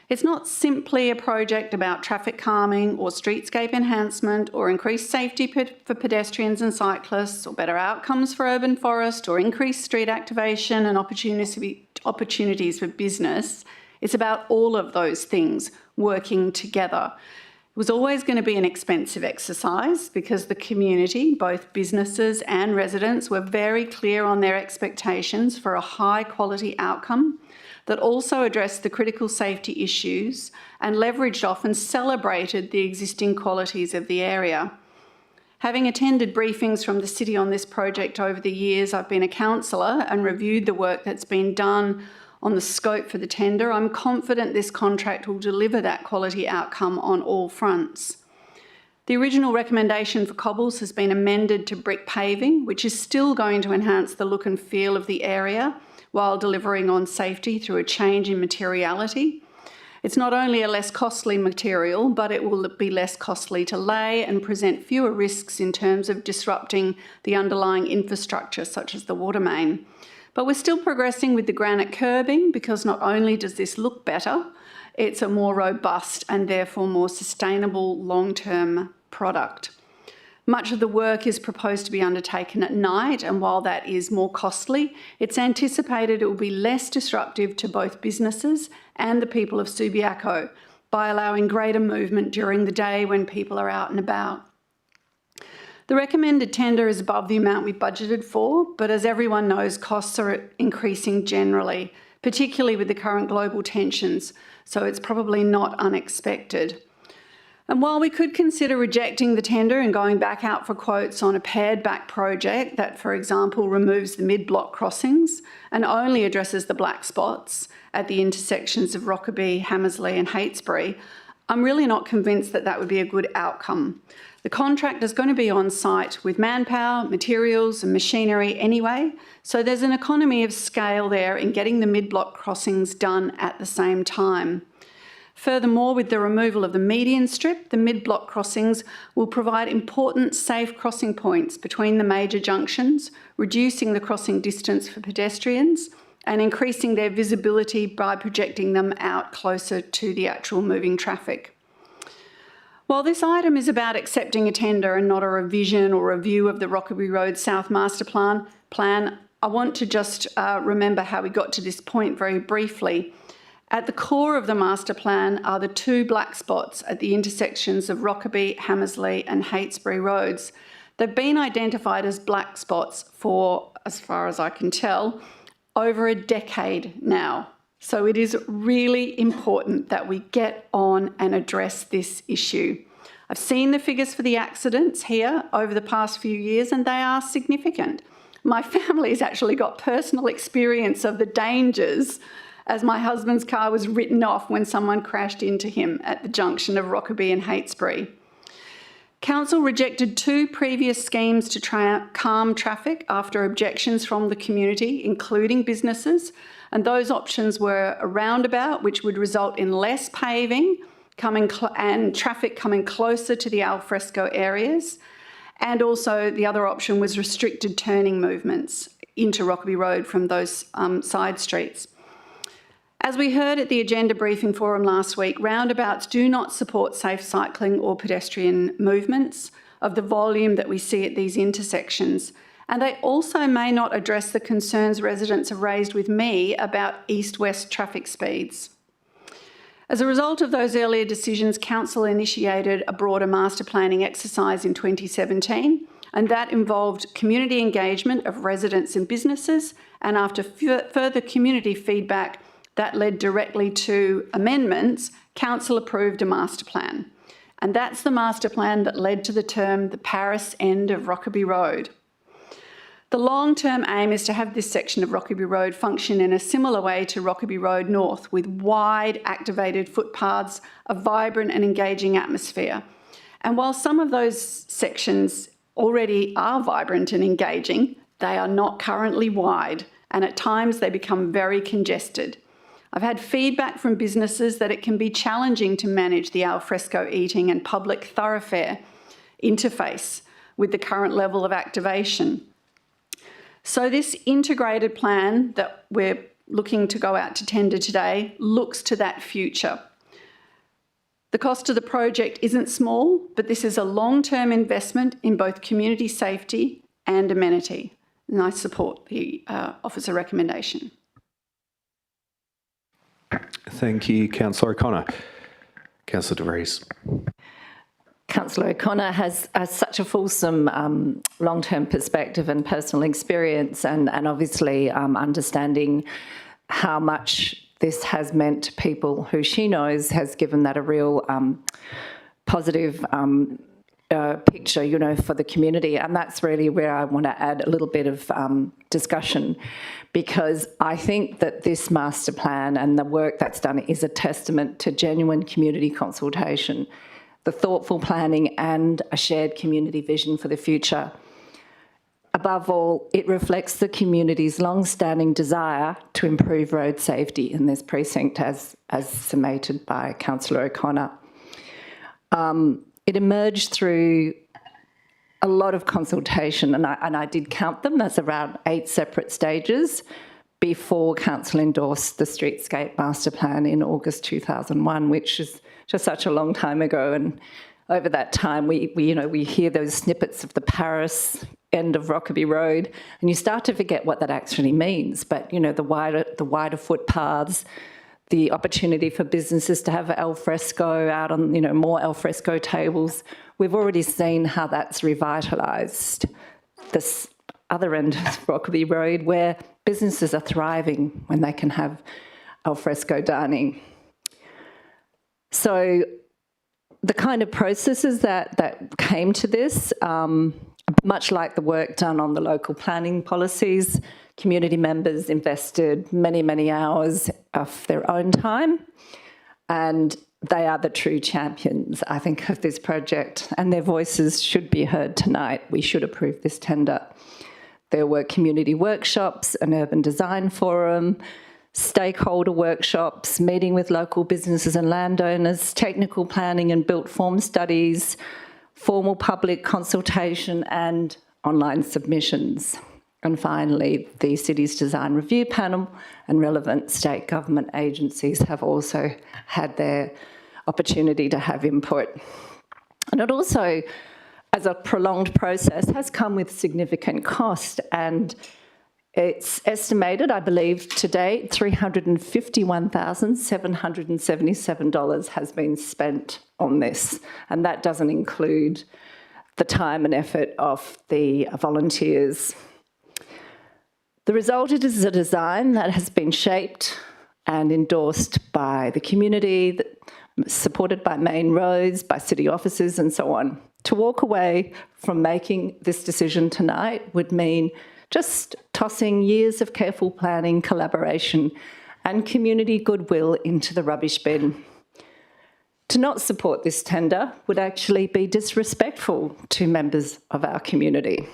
It's not simply a project about traffic calming or streetscape enhancement or increased safety for pedestrians and cyclists or better outcomes for urban forest or increased street activation and opportunities for business. It's about all of those things working together. It was always going to be an expensive exercise because the community, both businesses and residents, were very clear on their expectations for a high quality outcome that also addressed the critical safety issues and leveraged off and celebrated the existing qualities of the area. Having attended briefings from the City on this project over the years, I've been a councillor and reviewed the work that's been done on the scope for the tender. I'm confident this contract will deliver that quality outcome on all fronts. The original recommendation for cobbles has been amended to brick paving, which is still going to enhance the look and feel of the area while delivering on safety through a change in materiality. It's not only a less costly material, but it will be less costly to lay and present fewer risks in terms of disrupting the underlying infrastructure, such as the water main. But we're still progressing with the granite curbing because not only does this look better, it's a more robust and therefore more sustainable long-term product. Much of the work is proposed to be undertaken at night, and while that is more costly, it's anticipated it will be less disruptive to both businesses and the people of Subiaco by allowing greater movement during the day when people are out and about. The recommended tender is above the amount we budgeted for, but as everyone knows, costs are increasing generally, particularly with the current global tensions, so it's probably not unexpected. And while we could consider rejecting the tender and going back out for quotes on a pared-back project that, for example, removes the mid-block crossings and only addresses the black spots at the intersections of Rockaby, Hamersley and Heytesbury, I'm really not convinced that that would be a good outcome. The contract is going to be on site with manpower, materials and machinery anyway, so there's an economy of scale there in getting the mid-block crossings done at the same time. Furthermore, with the removal of the median strip, the mid-block crossings will provide important safe crossing points between the major junctions, reducing the crossing distance for pedestrians and increasing their visibility by projecting them out closer to the actual moving traffic. While this item is about accepting a tender and not a revision or review of the Rockaby Road South Master Plan, I want to just remember how we got to this point very briefly. At the core of the master plan are the two black spots at the intersections of Rockaby, Hamersley and Heytesbury roads. They've been identified as black spots for, as far as I can tell, over a decade now. So it is really important that we get on and address this issue. I've seen the figures for the accidents here over the past few years, and they are significant. My family's actually got personal experience of the dangers as my husband's car was written off when someone crashed into him at the junction of Rockaby and Heytesbury. Council rejected 2 previous schemes to calm traffic after objections from the community, including businesses, and those options were a roundabout, which would result in less paving and traffic coming closer to the alfresco areas, and also the other option was restricted turning movements into Rockaby Road from those side streets. As we heard at the agenda briefing forum last week, roundabouts do not support safe cycling or pedestrian movements of the volume that we see at these intersections. And they also may not address the concerns residents have raised with me about east-west traffic speeds. As a result of those earlier decisions, Council initiated a broader master planning exercise in 2017, and that involved community engagement of residents and businesses, and after further community feedback that led directly to amendments, Council approved a master plan. And that's the master plan that led to the term the Paris end of Rockaby Road. The long-term aim is to have this section of Rockaby Road function in a similar way to Rockaby Road North, with wide activated footpaths, a vibrant and engaging atmosphere. And while some of those sections already are vibrant and engaging, they are not currently wide, and at times they become very congested. I've had feedback from businesses that it can be challenging to manage the alfresco eating and public thoroughfare interface with the current level of activation. So this integrated plan that we're looking to go out to tender today looks to that future. The cost of the project isn't small, but this is a long-term investment in both community safety and amenity. And I support the officer recommendation. Thank you, Councillor O'Connor. Councillor De Vries. Councillor O'Connor has such a fulsome long-term perspective and personal experience, and obviously understanding how much this has meant to people who she knows has given that a real positive picture, you know, for the community. And that's really where I want to add a little bit of discussion, because I think that this master plan and the work that's done is a testament to genuine community consultation, the thoughtful planning and a shared community vision for the future. Above all, it reflects the community's long-standing desire to improve road safety in this precinct, as summated by Councillor O'Connor. It emerged through a lot of consultation, and I did count them. There's around 8 separate stages before Council endorsed the Streetscape Master Plan in August 2001, which is just such a long time ago. And over that time, we hear those snippets of the Paris end of Rockaby Road, and you start to forget what that actually means. But you know, the wider footpaths, the opportunity for businesses to have alfresco out on, you know, more alfresco tables. We've already seen how that's revitalised this other end of Rockaby Road, where businesses are thriving when they can have alfresco dining. So the kind of processes that came to this, much like the work done on the local planning policies, community members invested many, many hours of their own time, and they are the true champions, I think, of this project, and their voices should be heard tonight. We should approve this tender. There were community workshops, an urban design forum, stakeholder workshops, meeting with local businesses and landowners, technical planning and built form studies, formal public consultation and online submissions. And finally, the city's design review panel and relevant state government agencies have also had their opportunity to have input. And it also, as a prolonged process, has come with significant cost, and it's estimated, I believe, to date, $351,777 has been spent on this, and that doesn't include the time and effort of the volunteers. The result is a design that has been shaped and endorsed by the community, supported by main roads, by city officers and so on. To walk away from making this decision tonight would mean just tossing years of careful planning, collaboration and community goodwill into the rubbish bin. To not support this tender would actually be disrespectful to members of our community.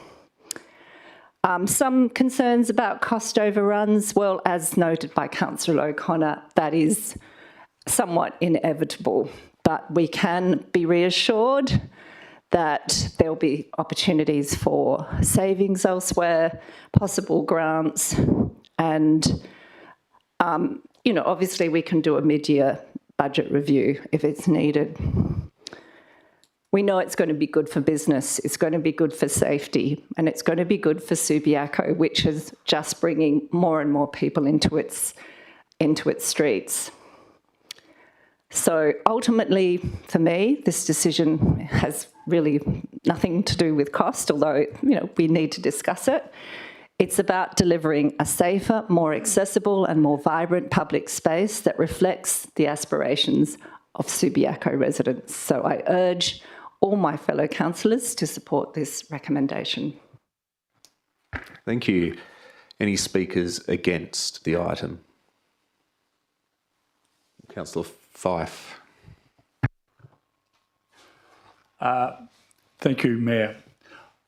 Some concerns about cost overruns, well, as noted by Councillor O'Connor, that is somewhat inevitable, but we can be reassured that there'll be opportunities for savings elsewhere, possible grants, and, obviously we can do a mid-year budget review if it's needed. We know it's going to be good for business, it's going to be good for safety, and it's going to be good for Subiaco, which is just bringing more and more people into its streets. So ultimately, for me, this decision has really nothing to do with cost, although, we need to discuss it. It's about delivering a safer, more accessible and more vibrant public space that reflects the aspirations of Subiaco residents. So I urge all my fellow councillors to support this recommendation. Thank you. Any speakers against the item? Councillor Fife. Thank you, Mayor.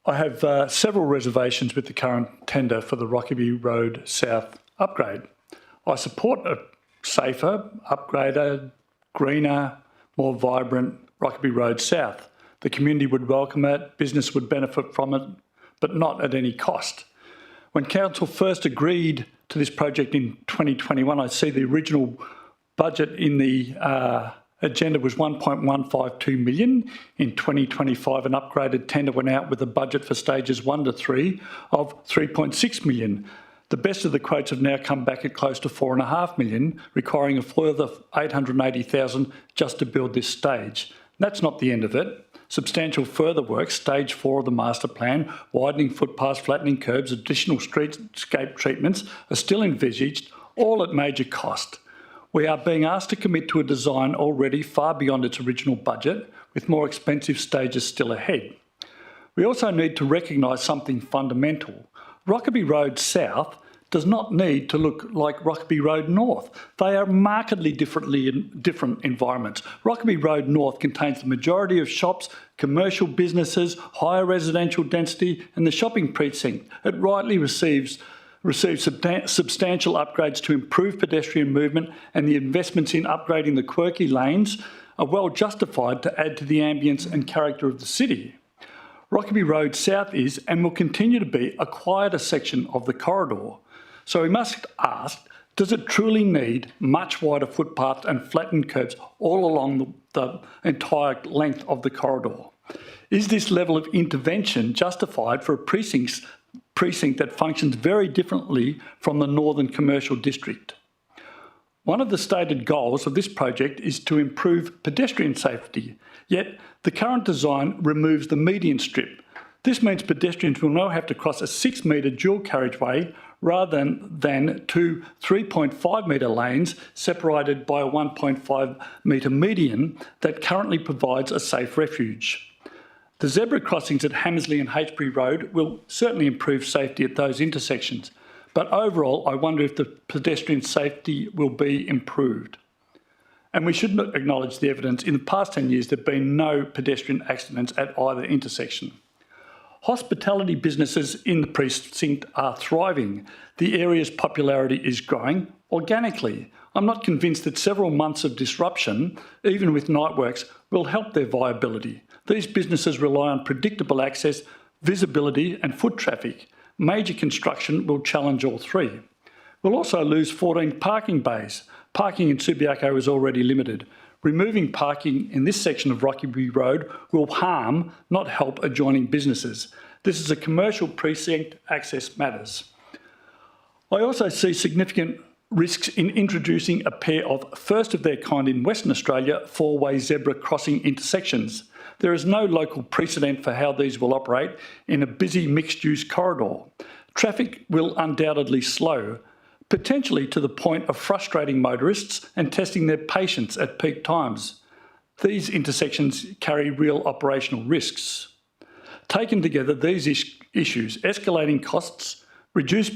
I have several reservations with the current tender for the Rockaby Road South upgrade. I support a safer, upgraded, greener, more vibrant Rockaby Road South. The community would welcome it, business would benefit from it, but not at any cost. When Council first agreed to this project in 2021, I see the original budget in the agenda was 1.152 million. In 2025, an upgraded tender went out with a budget for stages 1 to 3 of 3.6 million. The best of the quotes have now come back at close to 4.5 million, requiring a further 880,000 just to build this stage. That's not the end of it. Substantial further work, stage 4 of the master plan, widening footpaths, flattening curbs, additional streetscape treatments are still envisaged, all at major cost. We are being asked to commit to a design already far beyond its original budget, with more expensive stages still ahead. We also need to recognise something fundamental. Rockaby Road South does not need to look like Rockaby Road North. They are markedly different environments. Rockaby Road North contains the majority of shops, commercial businesses, higher residential density, and the shopping precinct. It rightly receives substantial upgrades to improve pedestrian movement, and the investments in upgrading the quirky lanes are well justified to add to the ambience and character of the city. Rockaby Road South is and will continue to be a quieter section of the corridor. So we must ask, does it truly need much wider footpaths and flattened curbs all along the entire length of the corridor? Is this level of intervention justified for a precinct that functions very differently from the northern commercial district? One of the stated goals of this project is to improve pedestrian safety, yet the current design removes the median strip. This means pedestrians will now have to cross a 6-metre dual carriageway rather than two 3.5-metre lanes separated by a 1.5-metre median that currently provides a safe refuge. The zebra crossings at Hammersley and Hapesbury Road will certainly improve safety at those intersections, but overall I wonder if the pedestrian safety will be improved. And we should acknowledge the evidence. In the past 10 years there have been no pedestrian accidents at either intersection. Hospitality businesses in the precinct are thriving. The area's popularity is growing organically. I'm not convinced that several months of disruption, even with night works, will help their viability. These businesses rely on predictable access, visibility and foot traffic. Major construction will challenge all three. We'll also lose 14 parking bays. Parking in Subiaco is already limited. Removing parking in this section of Rockaby Road will harm, not help, adjoining businesses. This is a commercial precinct, access matters. I also see significant risks in introducing a pair of first of their kind in Western Australia 4-way zebra crossing intersections. There is no local precedent for how these will operate in a busy mixed-use corridor. Traffic will undoubtedly slow, potentially to the point of frustrating motorists and testing their patience at peak times. these intersections carry real operational risks. Taken together, these issues, escalating costs, reduced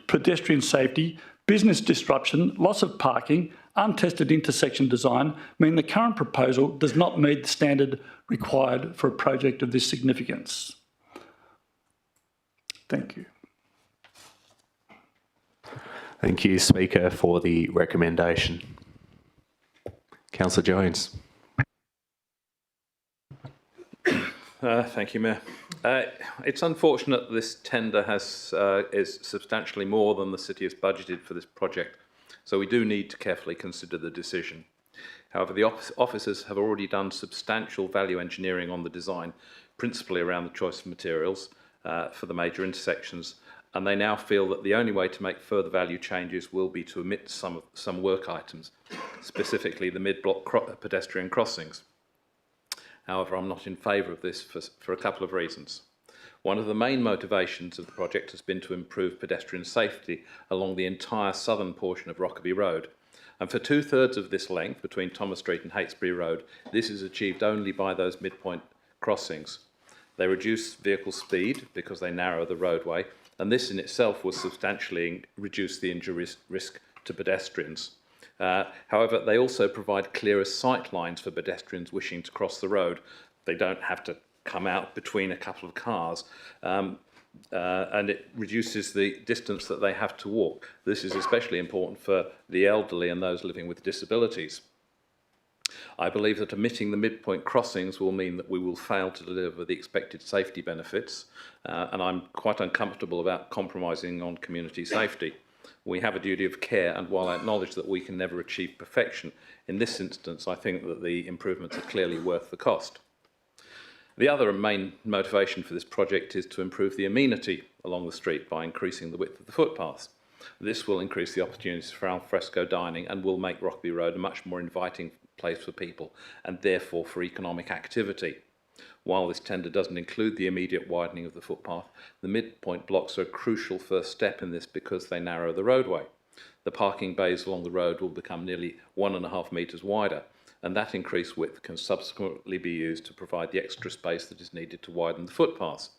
pedestrian safety, business disruption, loss of parking, untested intersection design, mean the current proposal does not meet the standard required for a project of this significance. Thank you. Thank you, Speaker, for the recommendation. Councillor Jones. Thank you, Mayor. It's unfortunate that this tender is substantially more than the city has budgeted for this project, so we do need to carefully consider the decision. However, the officers have already done substantial value engineering on the design, principally around the choice of materials for the major intersections, and they now feel that the only way to make further value changes will be to omit some work items, specifically the mid-block pedestrian crossings. However, I'm not in favour of this for a couple of reasons. One of the main motivations of the project has been to improve pedestrian safety along the entire southern portion of Rockaby Road. And for 2/3 of this length, between Thomas Street and Heytesbury Road, this is achieved only by those midpoint crossings. They reduce vehicle speed because they narrow the roadway, and this in itself will substantially reduce the injury risk to pedestrians. However, they also provide clearer sight lines for pedestrians wishing to cross the road. They don't have to come out between a couple of cars, and it reduces the distance that they have to walk. This is especially important for the elderly and those living with disabilities. I believe that omitting the midpoint crossings will mean that we will fail to deliver the expected safety benefits, and I'm quite uncomfortable about compromising on community safety. We have a duty of care, and while I acknowledge that we can never achieve perfection, in this instance I think that the improvements are clearly worth the cost. The other main motivation for this project is to improve the amenity along the street by increasing the width of the footpaths. This will increase the opportunities for al fresco dining and will make Rockaby Road a much more inviting place for people and therefore for economic activity. While this tender doesn't include the immediate widening of the footpath, the midpoint blocks are a crucial first step in this because they narrow the roadway. The parking bays along the road will become nearly 1.5 metres wider, and that increased width can subsequently be used to provide the extra space that is needed to widen the footpaths.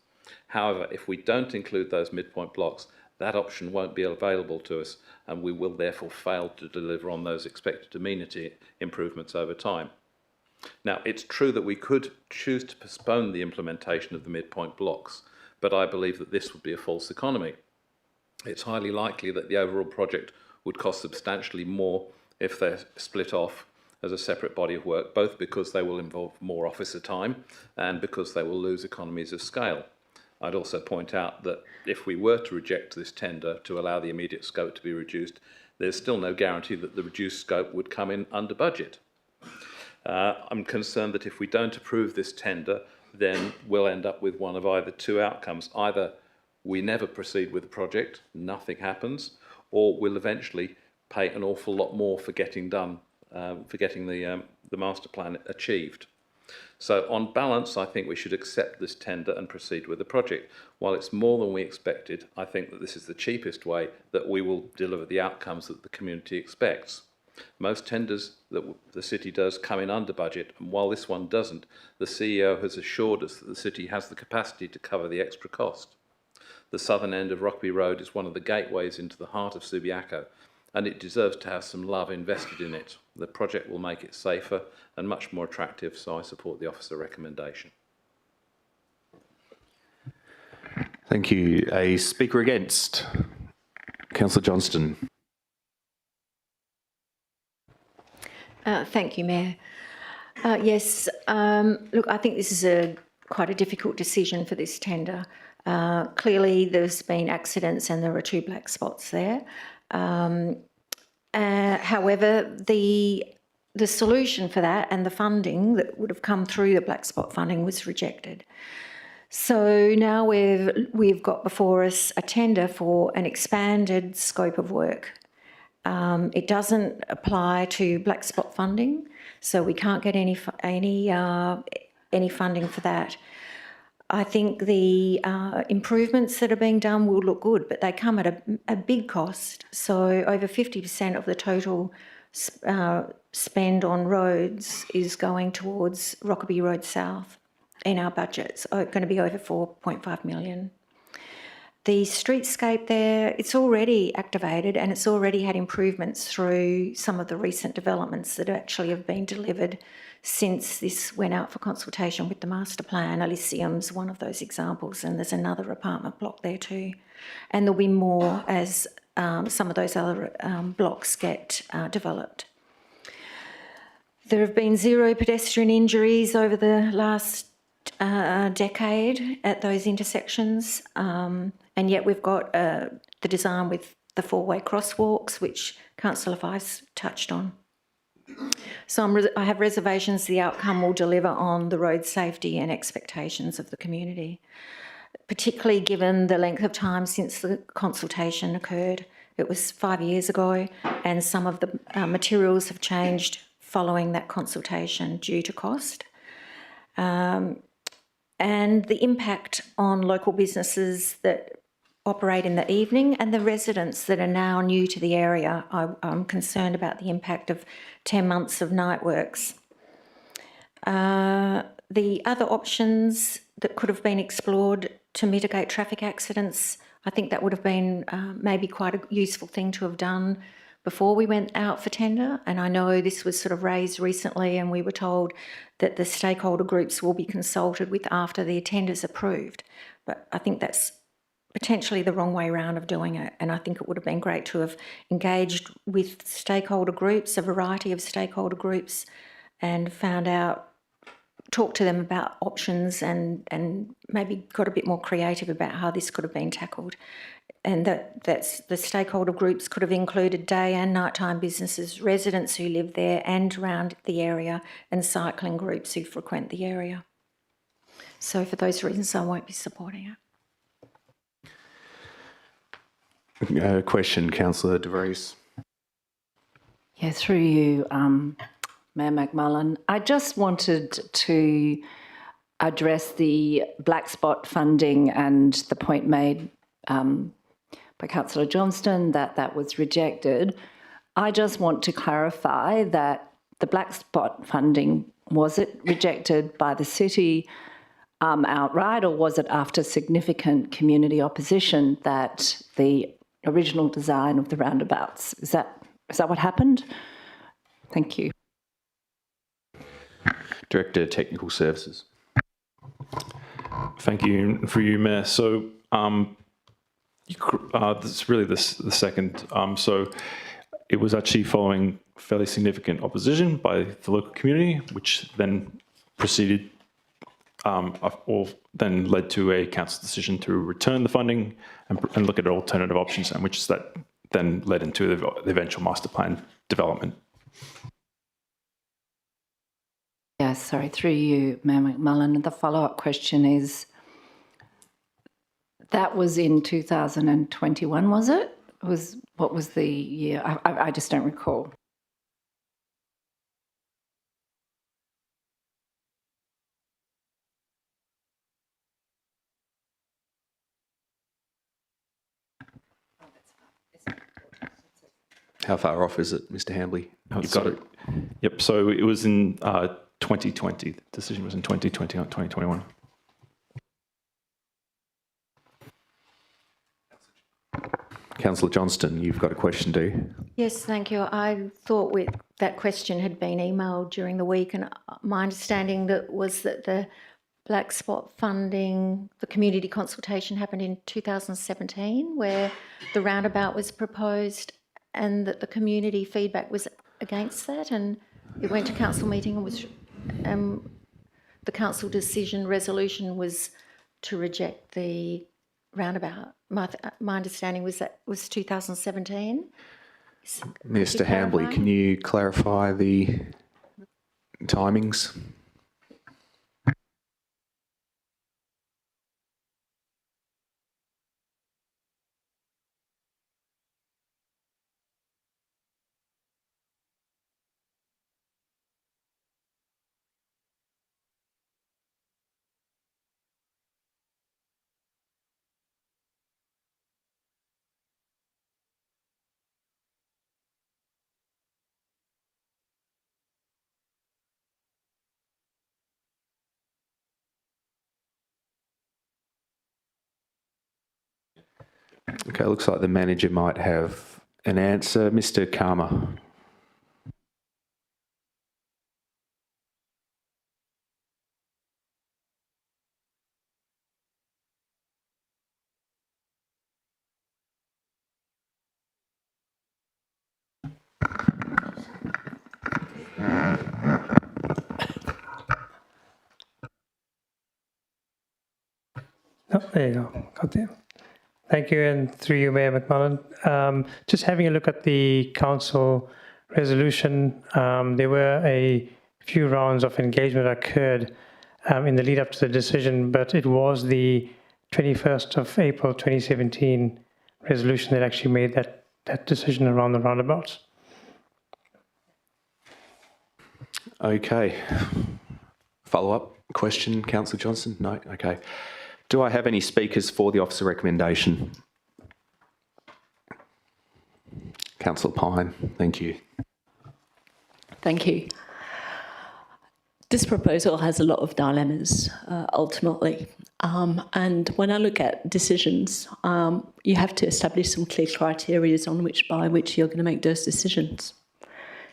However, if we don't include those midpoint blocks, that option won't be available to us, and we will therefore fail to deliver on those expected amenity improvements over time. Now, it's true that we could choose to postpone the implementation of the midpoint blocks, but I believe that this would be a false economy. It's highly likely that the overall project would cost substantially more if they're split off as a separate body of work, both because they will involve more officer time and because they will lose economies of scale. I'd also point out that if we were to reject this tender to allow the immediate scope to be reduced, there's still no guarantee that the reduced scope would come in under budget. I'm concerned that if we don't approve this tender, then we'll end up with one of either two outcomes. Either we never proceed with the project, nothing happens, or we'll eventually pay an awful lot more for getting done, for getting the master plan achieved. So on balance, I think we should accept this tender and proceed with the project. While it's more than we expected, I think that this is the cheapest way that we will deliver the outcomes that the community expects. Most tenders that the city does come in under budget, and while this one doesn't, the CEO has assured us that the city has the capacity to cover the extra cost. The southern end of Rockaby Road is one of the gateways into the heart of Subiaco, and it deserves to have some love invested in it. The project will make it safer and much more attractive, so I support the officer recommendation. Thank you. A speaker against? Councillor Johnston. Thank you, Mayor. Yes, look, I think this is quite a difficult decision for this tender. Clearly, there's been accidents and there are 2 black spots there. However, the solution for that and the funding that would have come through the black spot funding was rejected. So now we've got before us a tender for an expanded scope of work. It doesn't apply to black spot funding, so we can't get any funding for that. I think the improvements that are being done will look good, but they come at a big cost. So over 50% of the total spend on roads is going towards Rockaby Road South in our budget. It's going to be over 4.5 million. The streetscape there, it's already activated and it's already had improvements through some of the recent developments that actually have been delivered since this went out for consultation with the master plan. Elysium's one of those examples, and there's another apartment block there too. And there'll be more as some of those other blocks get developed. There have been 0 pedestrian injuries over the last decade at those intersections, and yet we've got the design with the 4-way crosswalks, which Councillor Weiss touched on. So I have reservations the outcome will deliver on the road safety and expectations of the community, particularly given the length of time since the consultation occurred. It was 5 years ago, and some of the materials have changed following that consultation due to cost. And the impact on local businesses that operate in the evening and the residents that are now new to the area. I'm concerned about the impact of 10 months of night works. The other options that could have been explored to mitigate traffic accidents, I think that would have been maybe quite a useful thing to have done before we went out for tender. And I know this was sort of raised recently, and we were told that the stakeholder groups will be consulted with after the tender's approved. But I think that's potentially the wrong way around of doing it. And I think it would have been great to have engaged with stakeholder groups, a variety of stakeholder groups, and talked to them about options and maybe got a bit more creative about how this could have been tackled. And that's the stakeholder groups could have included day and nighttime businesses, residents who live there and around the area, and cycling groups who frequent the area. So for those reasons, I won't be supporting it. Question, Councillor De Vries. Yeah, through you, Mayor McMullen. I just wanted to address the black spot funding and the point made by Councillor Johnston that was rejected. I just want to clarify that the black spot funding, was it rejected by the city outright, or was it after significant community opposition that the original design of the roundabouts, is that what happened? Thank you. Director, Technical Services. Thank you. For you, Mayor. So this is really the second. So it was actually following fairly significant opposition by the local community, which then proceeded or then led to a council decision to return the funding and look at alternative options, and which that then led into the eventual master plan development. Yeah, sorry, through you, Mayor McMullen. The follow-up question is, that was in 2021, was it? What was the year? I just don't recall. How far off is it, Mr. Hambley? You've got it. Yep. So it was in 2020. The decision was in 2020, not 2021. Councillor Johnston, you've got a question, do you? Yes, thank you. I thought that question had been emailed during the week, and my understanding was that the black spot funding, the community consultation happened in 2017, where the roundabout was proposed, and that the community feedback was against that, and it went to council meeting and was the council decision resolution was to reject the roundabout. My understanding was that was 2017. Mr. Hambley, can you clarify the timings? Okay, looks like the manager might have an answer. Mr. Karma. Oh, there you go. Got there. Thank you, and through you, Mayor McMullen. Just having a look at the council resolution, there were a few rounds of engagement occurred in the lead up to the decision, but it was the 21st of April 2017 resolution that actually made that decision around the roundabouts. Okay. Follow-up question, Councillor Johnston? No? Okay. Do I have any speakers for the officer recommendation? Councillor Pine, thank you. Thank you. This proposal has a lot of dilemmas, ultimately. And when I look at decisions, you have to establish some clear criteria by which you're going to make those decisions.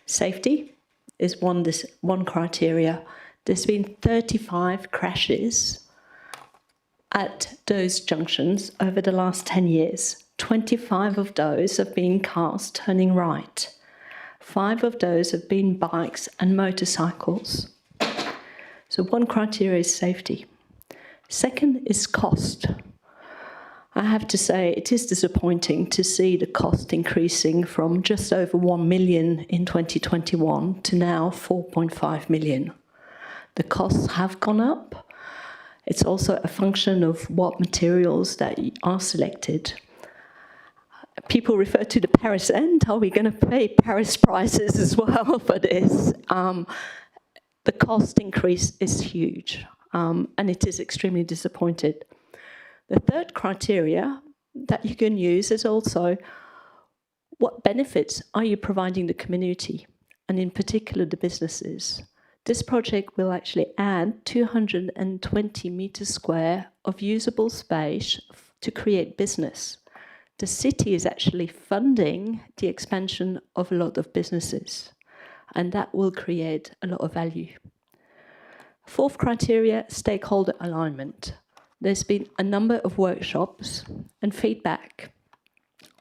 Safety is one criteria. There's been 35 crashes at those junctions over the last 10 years. 25 of those have been cars turning right. 5 of those have been bikes and motorcycles. So one criteria is safety. Second is cost. I have to say it is disappointing to see the cost increasing from just over 1 million in 2021 to now 4.5 million. The costs have gone up. It's also a function of what materials that are selected. People refer to the Paris end. Are we going to pay Paris prices as well for this? The cost increase is huge, and it is extremely disappointed. The third criteria that you can use is also what benefits are you providing the community, and in particular the businesses. This project will actually add 220 metres square of usable space to create business. The city is actually funding the expansion of a lot of businesses, and that will create a lot of value. Fourth criteria, stakeholder alignment. There's been a number of workshops and feedback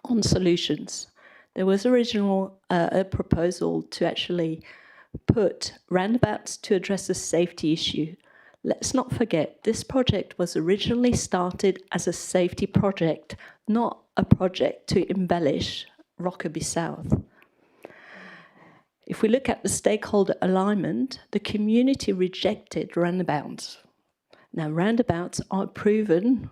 on solutions. There was originally a proposal to actually put roundabouts to address a safety issue. Let's not forget, this project was originally started as a safety project, not a project to embellish Rockaby South. If we look at the stakeholder alignment, the community rejected roundabouts. Now, roundabouts are a proven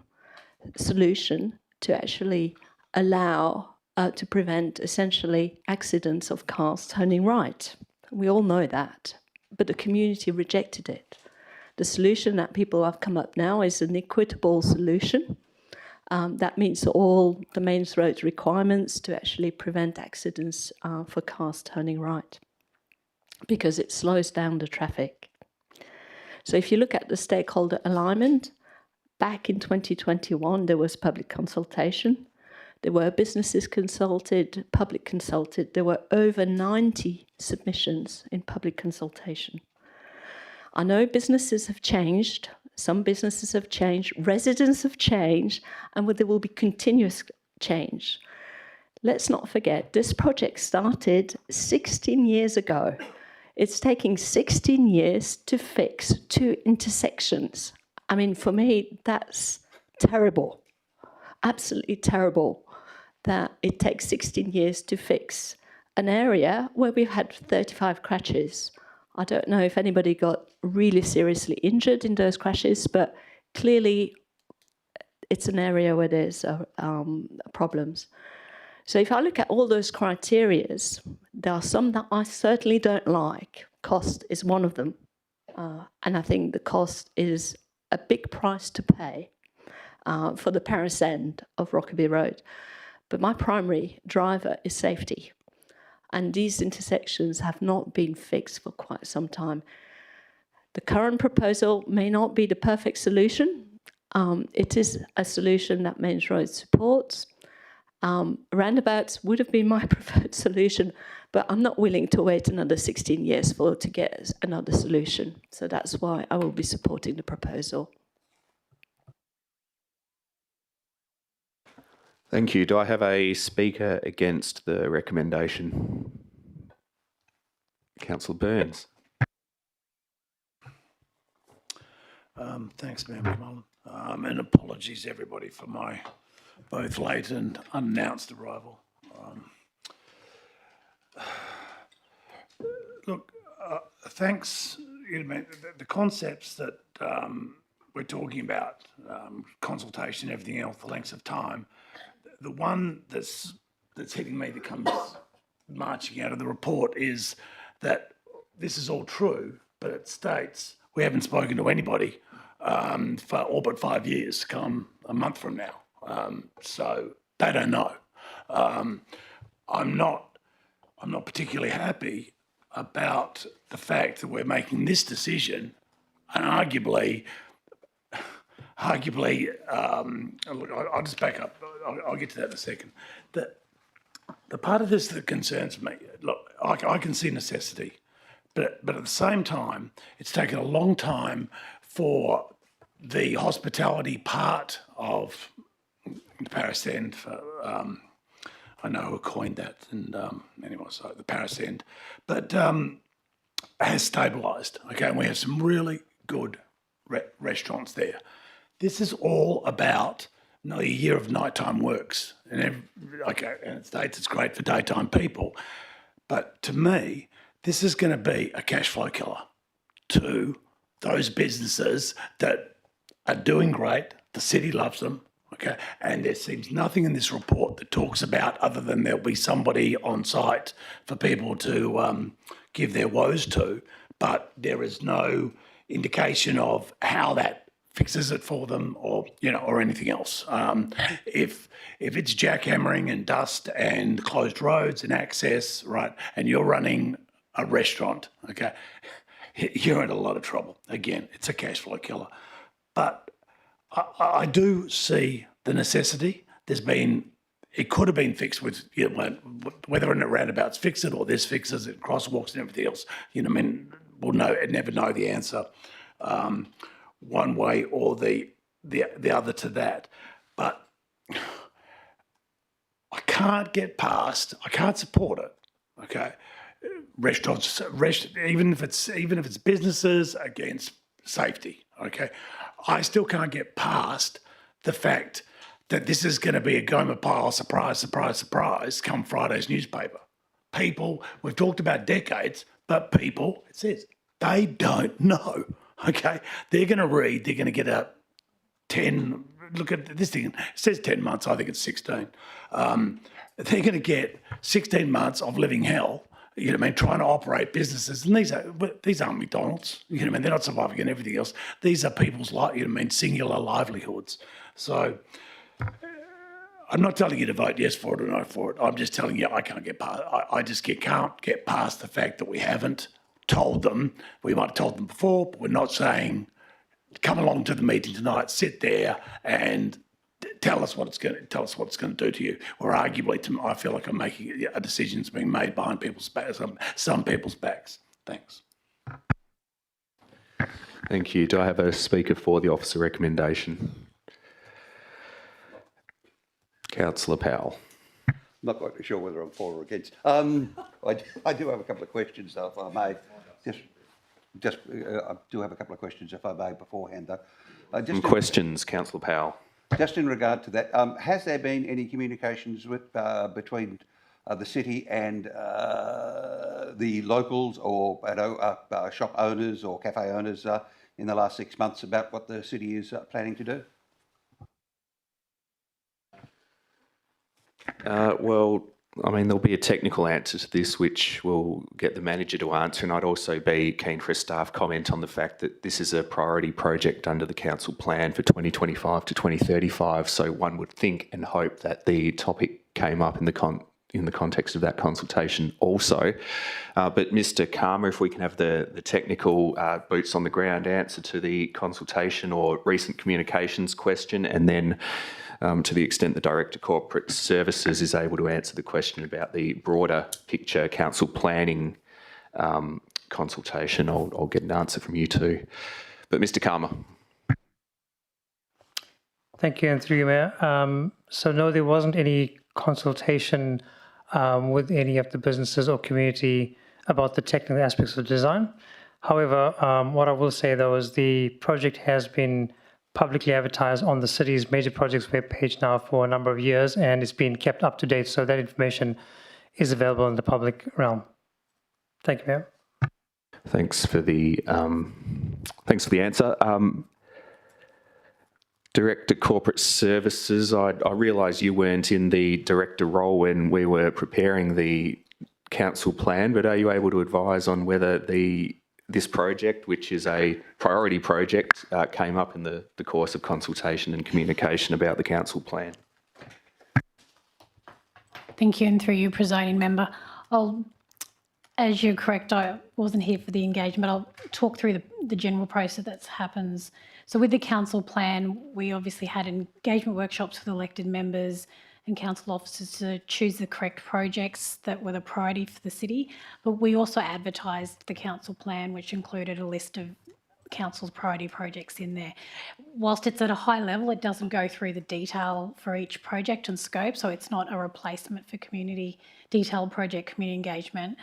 solution to actually allow, to prevent essentially accidents of cars turning right. We all know that, but the community rejected it. The solution that people have come up now is an equitable solution. That meets all the main road requirements to actually prevent accidents for cars turning right, because it slows down the traffic. So if you look at the stakeholder alignment, back in 2021, there was public consultation. There were businesses consulted, public consulted. There were over 90 submissions in public consultation. I know businesses have changed. Some businesses have changed. Residents have changed. And there will be continuous change. Let's not forget, this project started 16 years ago. It's taking 16 years to fix 2 intersections. I mean, for me, that's terrible. Absolutely terrible that it takes 16 years to fix an area where we've had 35 crashes. I don't know if anybody got really seriously injured in those crashes, but clearly it's an area where there's problems. So if I look at all those criterias, there are some that I certainly don't like. Cost is one of them. And I think the cost is a big price to pay for the Paris end of Rockaby Road. But my primary driver is safety. And these intersections have not been fixed for quite some time. The current proposal may not be the perfect solution. It is a solution that Mains Road supports. Roundabouts would have been my preferred solution, but I'm not willing to wait another 16 years to get another solution. So that's why I will be supporting the proposal. Thank you. Do I have a speaker against the recommendation? Councillor Burns. Thanks, Mayor McMullen. And apologies, everybody, for my both late and unannounced arrival. Look, thanks. The concepts that we're talking about, consultation, everything else, the lengths of time. The one that's hitting me that comes marching out of the report is that this is all true, but it states we haven't spoken to anybody for all but 5 years, come a month from now. So they don't know. I'm not particularly happy about the fact that we're making this decision, and arguably, look, I'll just back up. I'll get to that in a second. The part of this that concerns me, look, I can see necessity, but at the same time, it's taken a long time for the hospitality part of the Paris End, I know who coined that, and anyway, so the Paris End, but has stabilised, okay, and we have some really good restaurants there. This is all about a year of nighttime works, and in the States it's great for daytime people, but to me, this is going to be a cash flow killer to those businesses that are doing great. The city loves them. Okay, and there seems nothing in this report that talks about other than there'll be somebody on site for people to give their woes to, but there is no indication of how that fixes it for them, or or anything else. If it's jackhammering and dust and closed roads and access, right, and you're running a restaurant, okay, you're in a lot of trouble. Again, it's a cash flow killer, but I do see the necessity. It could have been fixed with, whether in a roundabout's fix it or this fixes it, crosswalks and everything else. We'll never know the answer one way or the other to that. But I can't support it. Okay, restaurants, even if it's businesses against safety. Okay. I still can't get past the fact that this is going to be a Goma pile, surprise, surprise, surprise, come Friday's newspaper. People, we've talked about decades, but people, it says, they don't know, okay? They're going to read, they're going to get a 10, look at this thing, it says 10 months, I think it's 16. They're going to get 16 months of living hell, trying to operate businesses. And these aren't McDonald's, they're not surviving and everything else. These are people's, singular livelihoods. So I'm not telling you to vote yes for it or no for it. I'm just telling you I can't get past, I just can't get past the fact that we haven't told them. We might have told them before, but we're not saying, come along to the meeting tonight, sit there and tell us what it's going to do to you. Or arguably, I feel like I'm making a decision that's being made behind people's backs, some people's backs. Thanks. Thank you. Do I have a speaker for the officer recommendation? Councillor Powell. I'm not quite sure whether I'm for or against. I do have a couple of questions, though, if I may. I do have a couple of questions, if I may, beforehand, though. Questions, Councillor Powell. Just in regard to that, has there been any communications between the city and the locals or shop owners or cafe owners in the last 6 months about what the city is planning to do? There'll be a technical answer to this, which we'll get the manager to answer, and I'd also be keen for a staff comment on the fact that this is a priority project under the council plan for 2025 to 2035. So one would think and hope that the topic came up in the context of that consultation also. But Mr. Karma, if we can have the technical boots on the ground answer to the consultation or recent communications question, and then to the extent the Director Corporate Services is able to answer the question about the broader picture council planning consultation, I'll get an answer from you too. But Mr. Karma. Thank you, and through you, Mayor. So no, there wasn't any consultation with any of the businesses or community about the technical aspects of design. However, what I will say though is the project has been publicly advertised on the city's major projects webpage now for a number of years, and it's been kept up to date, so that information is available in the public realm. Thank you, Mayor. Thanks for the answer. Director Corporate Services, I realise you weren't in the director role when we were preparing the council plan, but are you able to advise on whether this project, which is a priority project, came up in the course of consultation and communication about the council plan? Thank you, and through you, presiding member. As you're correct, I wasn't here for the engagement. I'll talk through the general process that happens. So with the council plan, we obviously had engagement workshops with elected members and council officers to choose the correct projects that were the priority for the city. But we also advertised the council plan, which included a list of council's priority projects in there. Whilst it's at a high level, it doesn't go through the detail for each project and scope, so it's not a replacement for detailed project community engagement.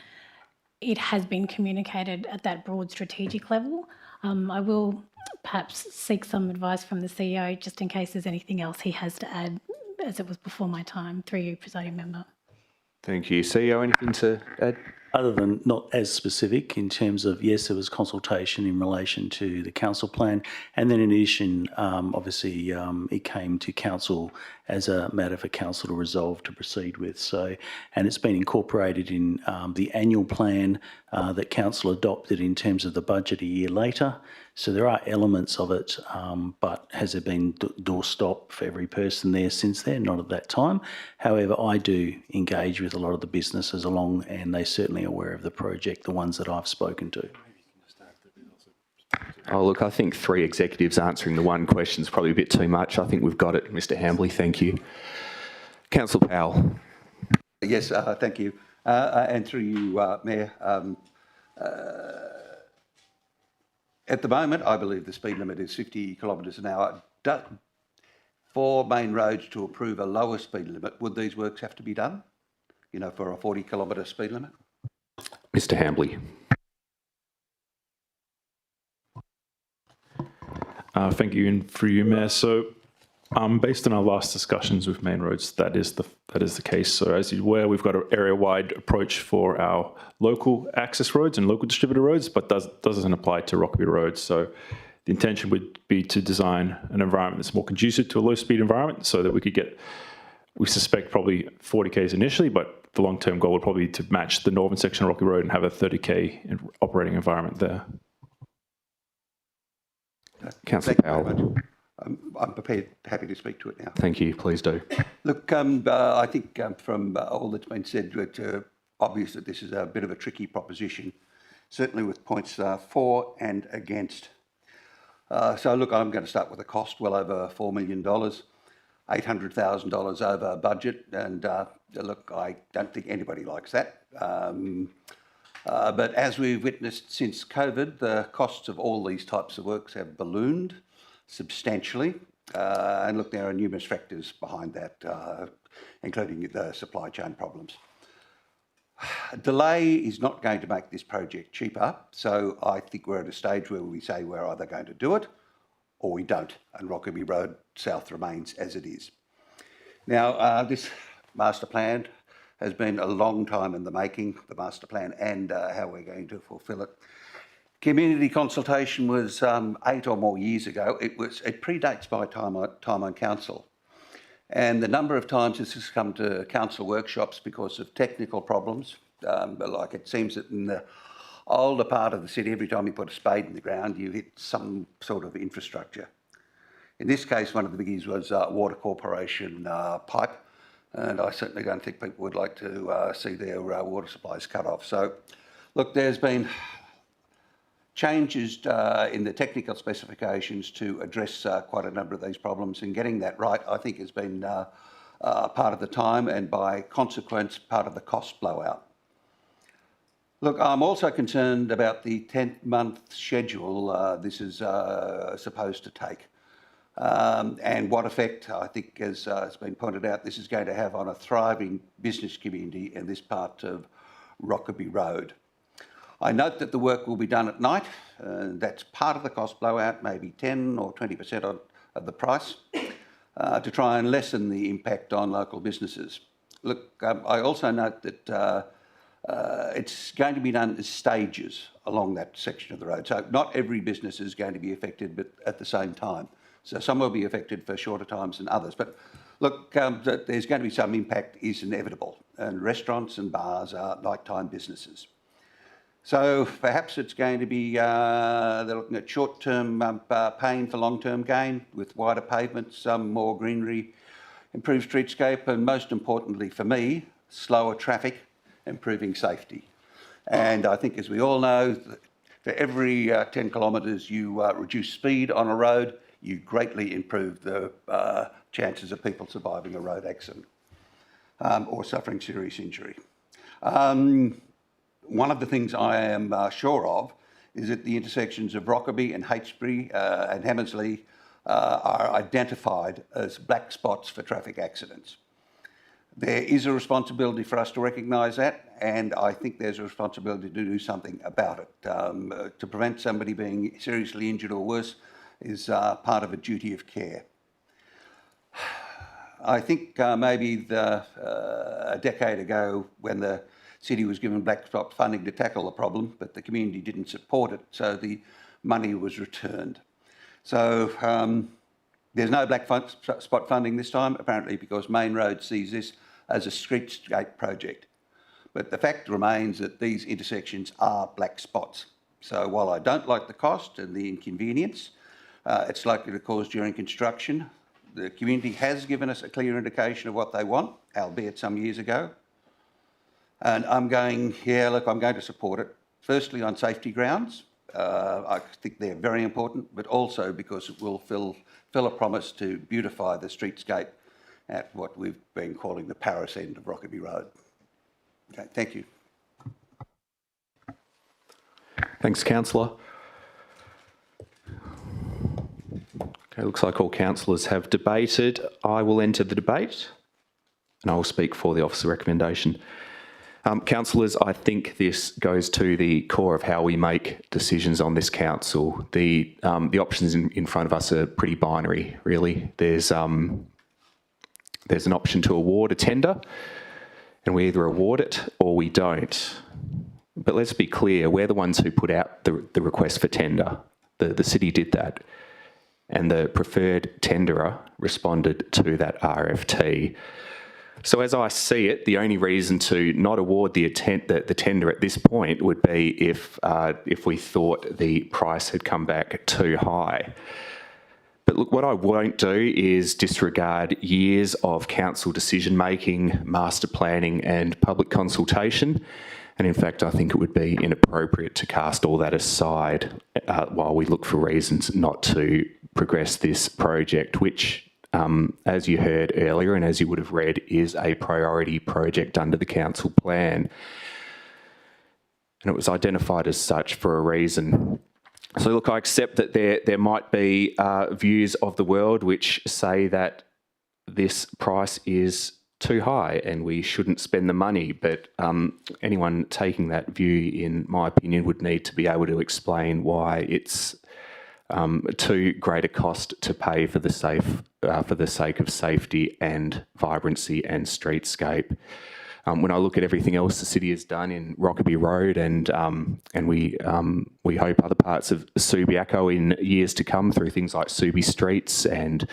It has been communicated at that broad strategic level. I will perhaps seek some advice from the CEO just in case there's anything else he has to add, as it was before my time. Through you, presiding member. Thank you. CEO, anything to add? Other than not as specific in terms of, yes, there was consultation in relation to the council plan, and then in addition, obviously, it came to council as a matter for council to resolve to proceed with. So, and it's been incorporated in the annual plan that council adopted in terms of the budget a year later. So there are elements of it, but has there been doorstop for every person there since then? Not at that time. However, I do engage with a lot of the businesses along, and they certainly are aware of the project, the ones that I've spoken to. Oh, look, I think 3 executives answering the one question is probably a bit too much. I think we've got it, Mr. Hambley. Thank you. Councillor Powell. Yes, thank you. And through you, Mayor, at the moment, I believe the speed limit is 50 kilometres an hour. For main roads to approve a lower speed limit, would these works have to be done, you know, for a 40-kilometre speed limit? Mr. Hambley. Thank you, and through you, Mayor. So, based on our last discussions with main roads, that is the case. So, as you're aware, we've got an area-wide approach for our local access roads and local distributor roads, but doesn't apply to Rockaby roads. So, the intention would be to design an environment that's more conducive to a low-speed environment, so that we could get, we suspect, probably 40 k's initially, but the long-term goal would probably be to match the northern section of Rockaby Road and have a 30k operating environment there. Councillor Powell. I'm prepared, happy to speak to it now. Thank you. Please do. Look, I think from all that's been said, it's obvious that this is a bit of a tricky proposition, certainly with points for and against. So look, I'm going to start with the cost, well over $4 million, $800,000 over budget, and look, I don't think anybody likes that. But as we've witnessed since COVID, the costs of all these types of works have ballooned substantially. And look, there are numerous factors behind that, including the supply chain problems. Delay is not going to make this project cheaper, so I think we're at a stage where we say we're either going to do it or we don't, and Rockaby Road South remains as it is. Now, this master plan has been a long time in the making, the master plan, and how we're going to fulfil it. Community consultation was 8 or more years ago. It predates my time on council. And the number of times this has come to council workshops because of technical problems, but like it seems that in the older part of the city, every time you put a spade in the ground, you hit some sort of infrastructure. In this case, one of the biggies was Water Corporation pipe, and I certainly don't think people would like to see their water supplies cut off. So, look, there's been changes in the technical specifications to address quite a number of these problems, and getting that right, I think, has been part of the time and by consequence part of the cost blowout. Look, I'm also concerned about the 10-month schedule this is supposed to take. And what effect, I think, as has been pointed out, this is going to have on a thriving business community in this part of Rockaby Road. I note that the work will be done at night. That's part of the cost blowout, maybe 10 or 20% of the price, to try and lessen the impact on local businesses. Look, I also note that it's going to be done as stages along that section of the road. So not every business is going to be affected, but at the same time. So some will be affected for shorter times than others. But look, there's going to be some impact is inevitable. And restaurants and bars are nighttime businesses. So perhaps it's going to be, they're looking at short-term pain for long-term gain with wider pavements, some more greenery, improved streetscape, and most importantly for me, slower traffic, improving safety. And I think, as we all know, for every 10 kilometres you reduce speed on a road, you greatly improve the chances of people surviving a road accident or suffering serious injury. One of the things I am sure of is that the intersections of Rockaby and Heytesbury and Hammersley are identified as black spots for traffic accidents. There is a responsibility for us to recognise that, and I think there's a responsibility to do something about it. To prevent somebody being seriously injured or worse is part of a duty of care. I think maybe a decade ago, when the city was given black spot funding to tackle the problem, but the community didn't support it, so the money was returned. So there's no black spot funding this time, apparently because Main Road sees this as a streetscape project. But the fact remains that these intersections are black spots. So while I don't like the cost and the inconvenience it's likely to cause during construction, the community has given us a clear indication of what they want, albeit some years ago. And I'm going to support it, firstly on safety grounds. I think they're very important, but also because it will fill a promise to beautify the streetscape at what we've been calling the Paris end of Rockaby Road. Okay, thank you. Thanks, Councillor. Okay, looks like all councillors have debated. I will enter the debate and I will speak for the officer recommendation. Councillors, I think this goes to the core of how we make decisions on this council. The options in front of us are pretty binary, really. There's an option to award a tender, and we either award it or we don't. But let's be clear, we're the ones who put out the request for tender. The city did that, and the preferred tenderer responded to that RFT. So as I see it, the only reason to not award the tender at this point would be if we thought the price had come back too high. But look, what I won't do is disregard years of council decision-making, master planning and public consultation. And in fact, I think it would be inappropriate to cast all that aside while we look for reasons not to progress this project, which, as you heard earlier and as you would have read, is a priority project under the council plan. And it was identified as such for a reason. So look, I accept that there might be views of the world which say that this price is too high and we shouldn't spend the money, but anyone taking that view, in my opinion, would need to be able to explain why it's too great a cost to pay for the sake of safety and vibrancy and streetscape. When I look at everything else the city has done in Rockaby Road and we hope other parts of Subiaco in years to come through things like Subi Streets and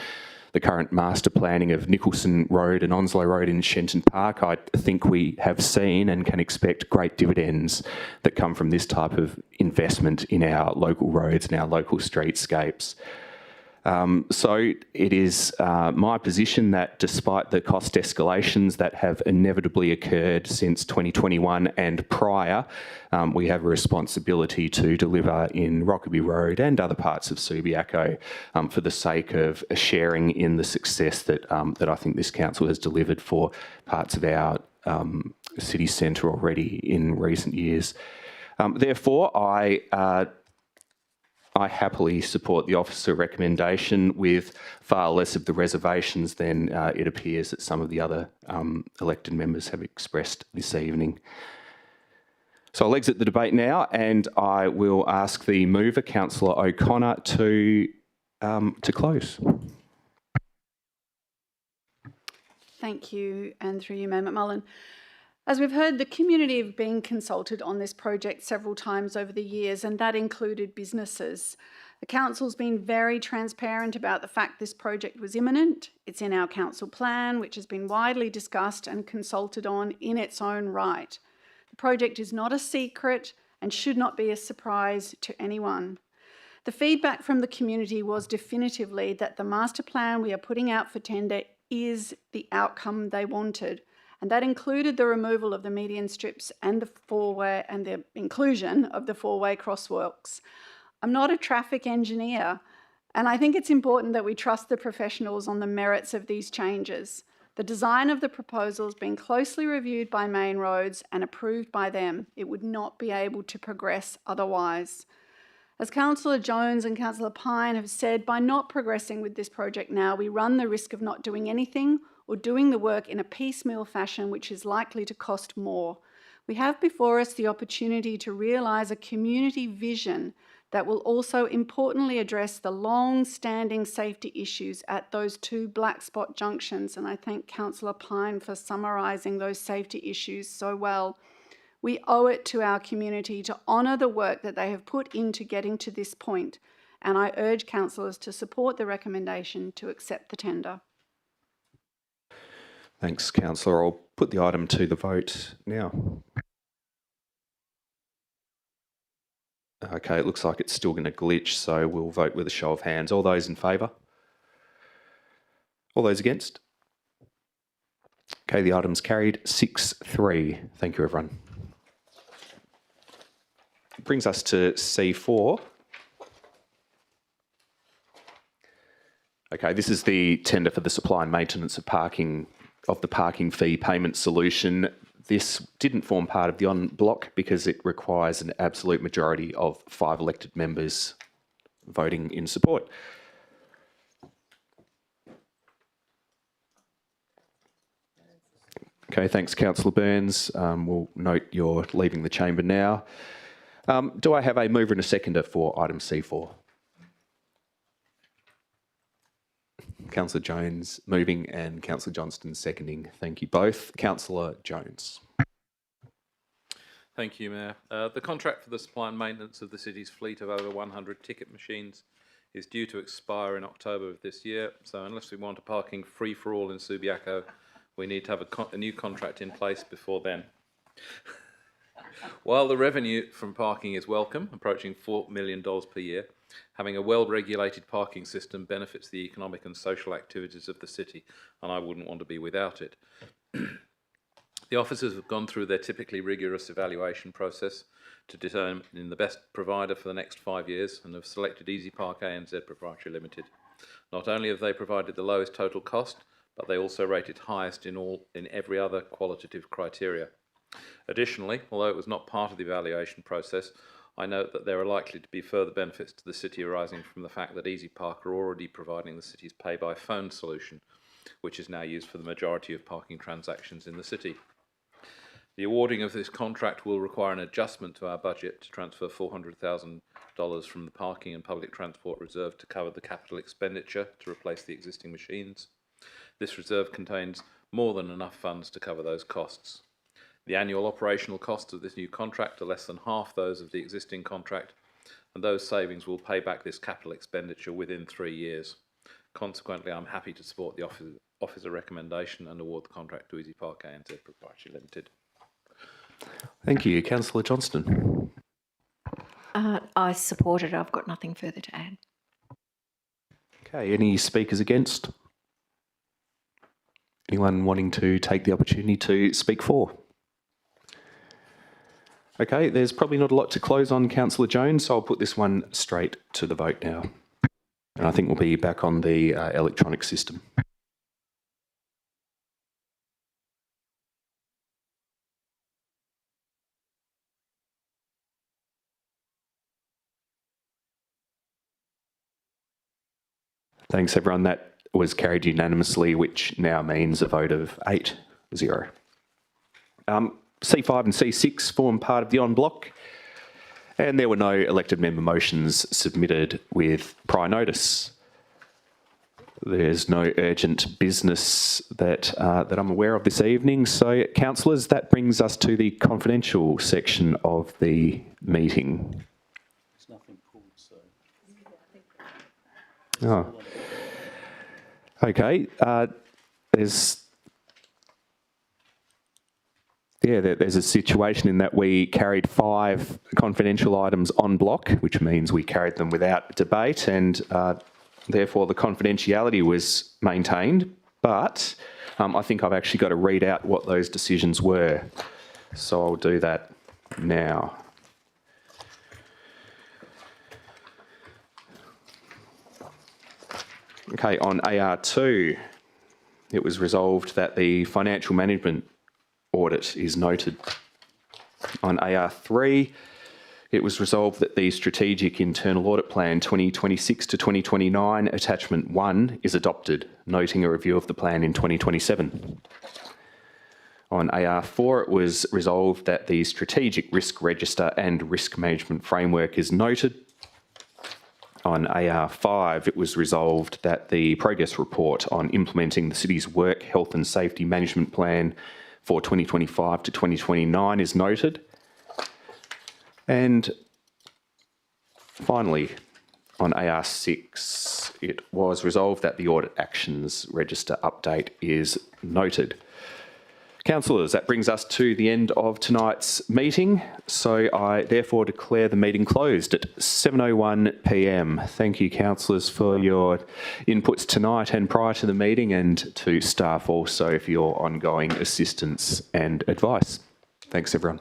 the current master planning of Nicholson Road and Onslow Road in Shenton Park, I think we have seen and can expect great dividends that come from this type of investment in our local roads and our local streetscapes. So it is my position that despite the cost escalations that have inevitably occurred since 2021 and prior, we have a responsibility to deliver in Rockaby Road and other parts of Subiaco for the sake of sharing in the success that I think this council has delivered for parts of our city centre already in recent years. Therefore, I happily support the officer recommendation with far less of the reservations than it appears that some of the other elected members have expressed this evening. So I'll exit the debate now, and I will ask the mover, Councillor O'Connor, to close. Thank you, and through you, Mayor McMullen. As we've heard, the community have been consulted on this project several times over the years, and that included businesses. The council's been very transparent about the fact this project was imminent. It's in our council plan, which has been widely discussed and consulted on in its own right. The project is not a secret and should not be a surprise to anyone. The feedback from the community was definitively that the master plan we are putting out for tender is the outcome they wanted. And that included the removal of the median strips and the four-way and the inclusion of the four-way crosswalks. I'm not a traffic engineer, and I think it's important that we trust the professionals on the merits of these changes. The design of the proposal has been closely reviewed by Main Roads and approved by them. It would not be able to progress otherwise. As Councillor Jones and Councillor Pine have said, by not progressing with this project now, we run the risk of not doing anything or doing the work in a piecemeal fashion, which is likely to cost more. We have before us the opportunity to realise a community vision that will also importantly address the long-standing safety issues at those two black spot junctions, and I thank Councillor Pine for summarising those safety issues so well. We owe it to our community to honour the work that they have put into getting to this point, and I urge councillors to support the recommendation to accept the tender. Thanks, Councillor. I'll put the item to the vote now. Okay, it looks like it's still going to glitch, so we'll vote with a show of hands. All those in favour? All those against? Okay, the item's carried 6-3. Thank you, everyone. Brings us to C4. Okay, this is the tender for the supply and maintenance of the parking fee payment solution. This didn't form part of the en bloc because it requires an absolute majority of 5 elected members voting in support. Okay, thanks, Councillor Burns. We'll note you're leaving the chamber now. Do I have a mover and a seconder for item C4? Councillor Jones moving and Councillor Johnston seconding. Thank you both. Councillor Jones. Thank you, Mayor. The contract for the supply and maintenance of the city's fleet of over 100 ticket machines is due to expire in October of this year. So unless we want a parking free-for-all in Subiaco, we need to have a new contract in place before then. While the revenue from parking is welcome, approaching $4 million per year, having a well-regulated parking system benefits the economic and social activities of the city, and I wouldn't want to be without it. The officers have gone through their typically rigorous evaluation process to determine the best provider for the next 5 years and have selected Easy Park ANZ Proprietary Limited. Not only have they provided the lowest total cost, but they also rated highest in every other qualitative criteria. Additionally, although it was not part of the evaluation process, I note that there are likely to be further benefits to the city arising from the fact that Easy Park are already providing the city's pay-by-phone solution, which is now used for the majority of parking transactions in the city. The awarding of this contract will require an adjustment to our budget to transfer $400,000 from the parking and public transport reserve to cover the capital expenditure to replace the existing machines. This reserve contains more than enough funds to cover those costs. The annual operational costs of this new contract are less than half those of the existing contract, and those savings will pay back this capital expenditure within 3 years. Consequently, I'm happy to support the officer recommendation and award the contract to Easy Park ANZ Proprietary Limited. Thank you. Councillor Johnston. I support it. I've got nothing further to add. Okay, any speakers against? Anyone wanting to take the opportunity to speak for? Okay, there's probably not a lot to close on, Councillor Jones, so I'll put this one straight to the vote now. And I think we'll be back on the electronic system. Thanks, everyone. That was carried unanimously, which now means a vote of 8-0. C5 and C6 form part of the en bloc, and there were no elected member motions submitted with prior notice. There's no urgent business that I'm aware of this evening. So, councillors, that brings us to the confidential section of the meeting. There's nothing pulled, so. Oh. Okay. There's a situation in that we carried 5 confidential items en bloc, which means we carried them without debate, and therefore the confidentiality was maintained. But I think I've actually got to read out what those decisions were. So I'll do that now. Okay, on AR2, it was resolved that the financial management audit is noted. On AR3, it was resolved that the Strategic Internal Audit Plan 2026 to 2029, Attachment 1, is adopted, noting a review of the plan in 2027. On AR4, it was resolved that the Strategic Risk Register and Risk Management Framework is noted. On AR5, it was resolved that the progress report on implementing the city's Work, Health and Safety Management Plan for 2025 to 2029 is noted. And finally, on AR6, it was resolved that the Audit Actions Register update is noted. Councillors, that brings us to the end of tonight's meeting, so I therefore declare the meeting closed at 7:01 p.m. Thank you, councillors, for your inputs tonight and prior to the meeting, and to staff also for your ongoing assistance and advice. Thanks, everyone.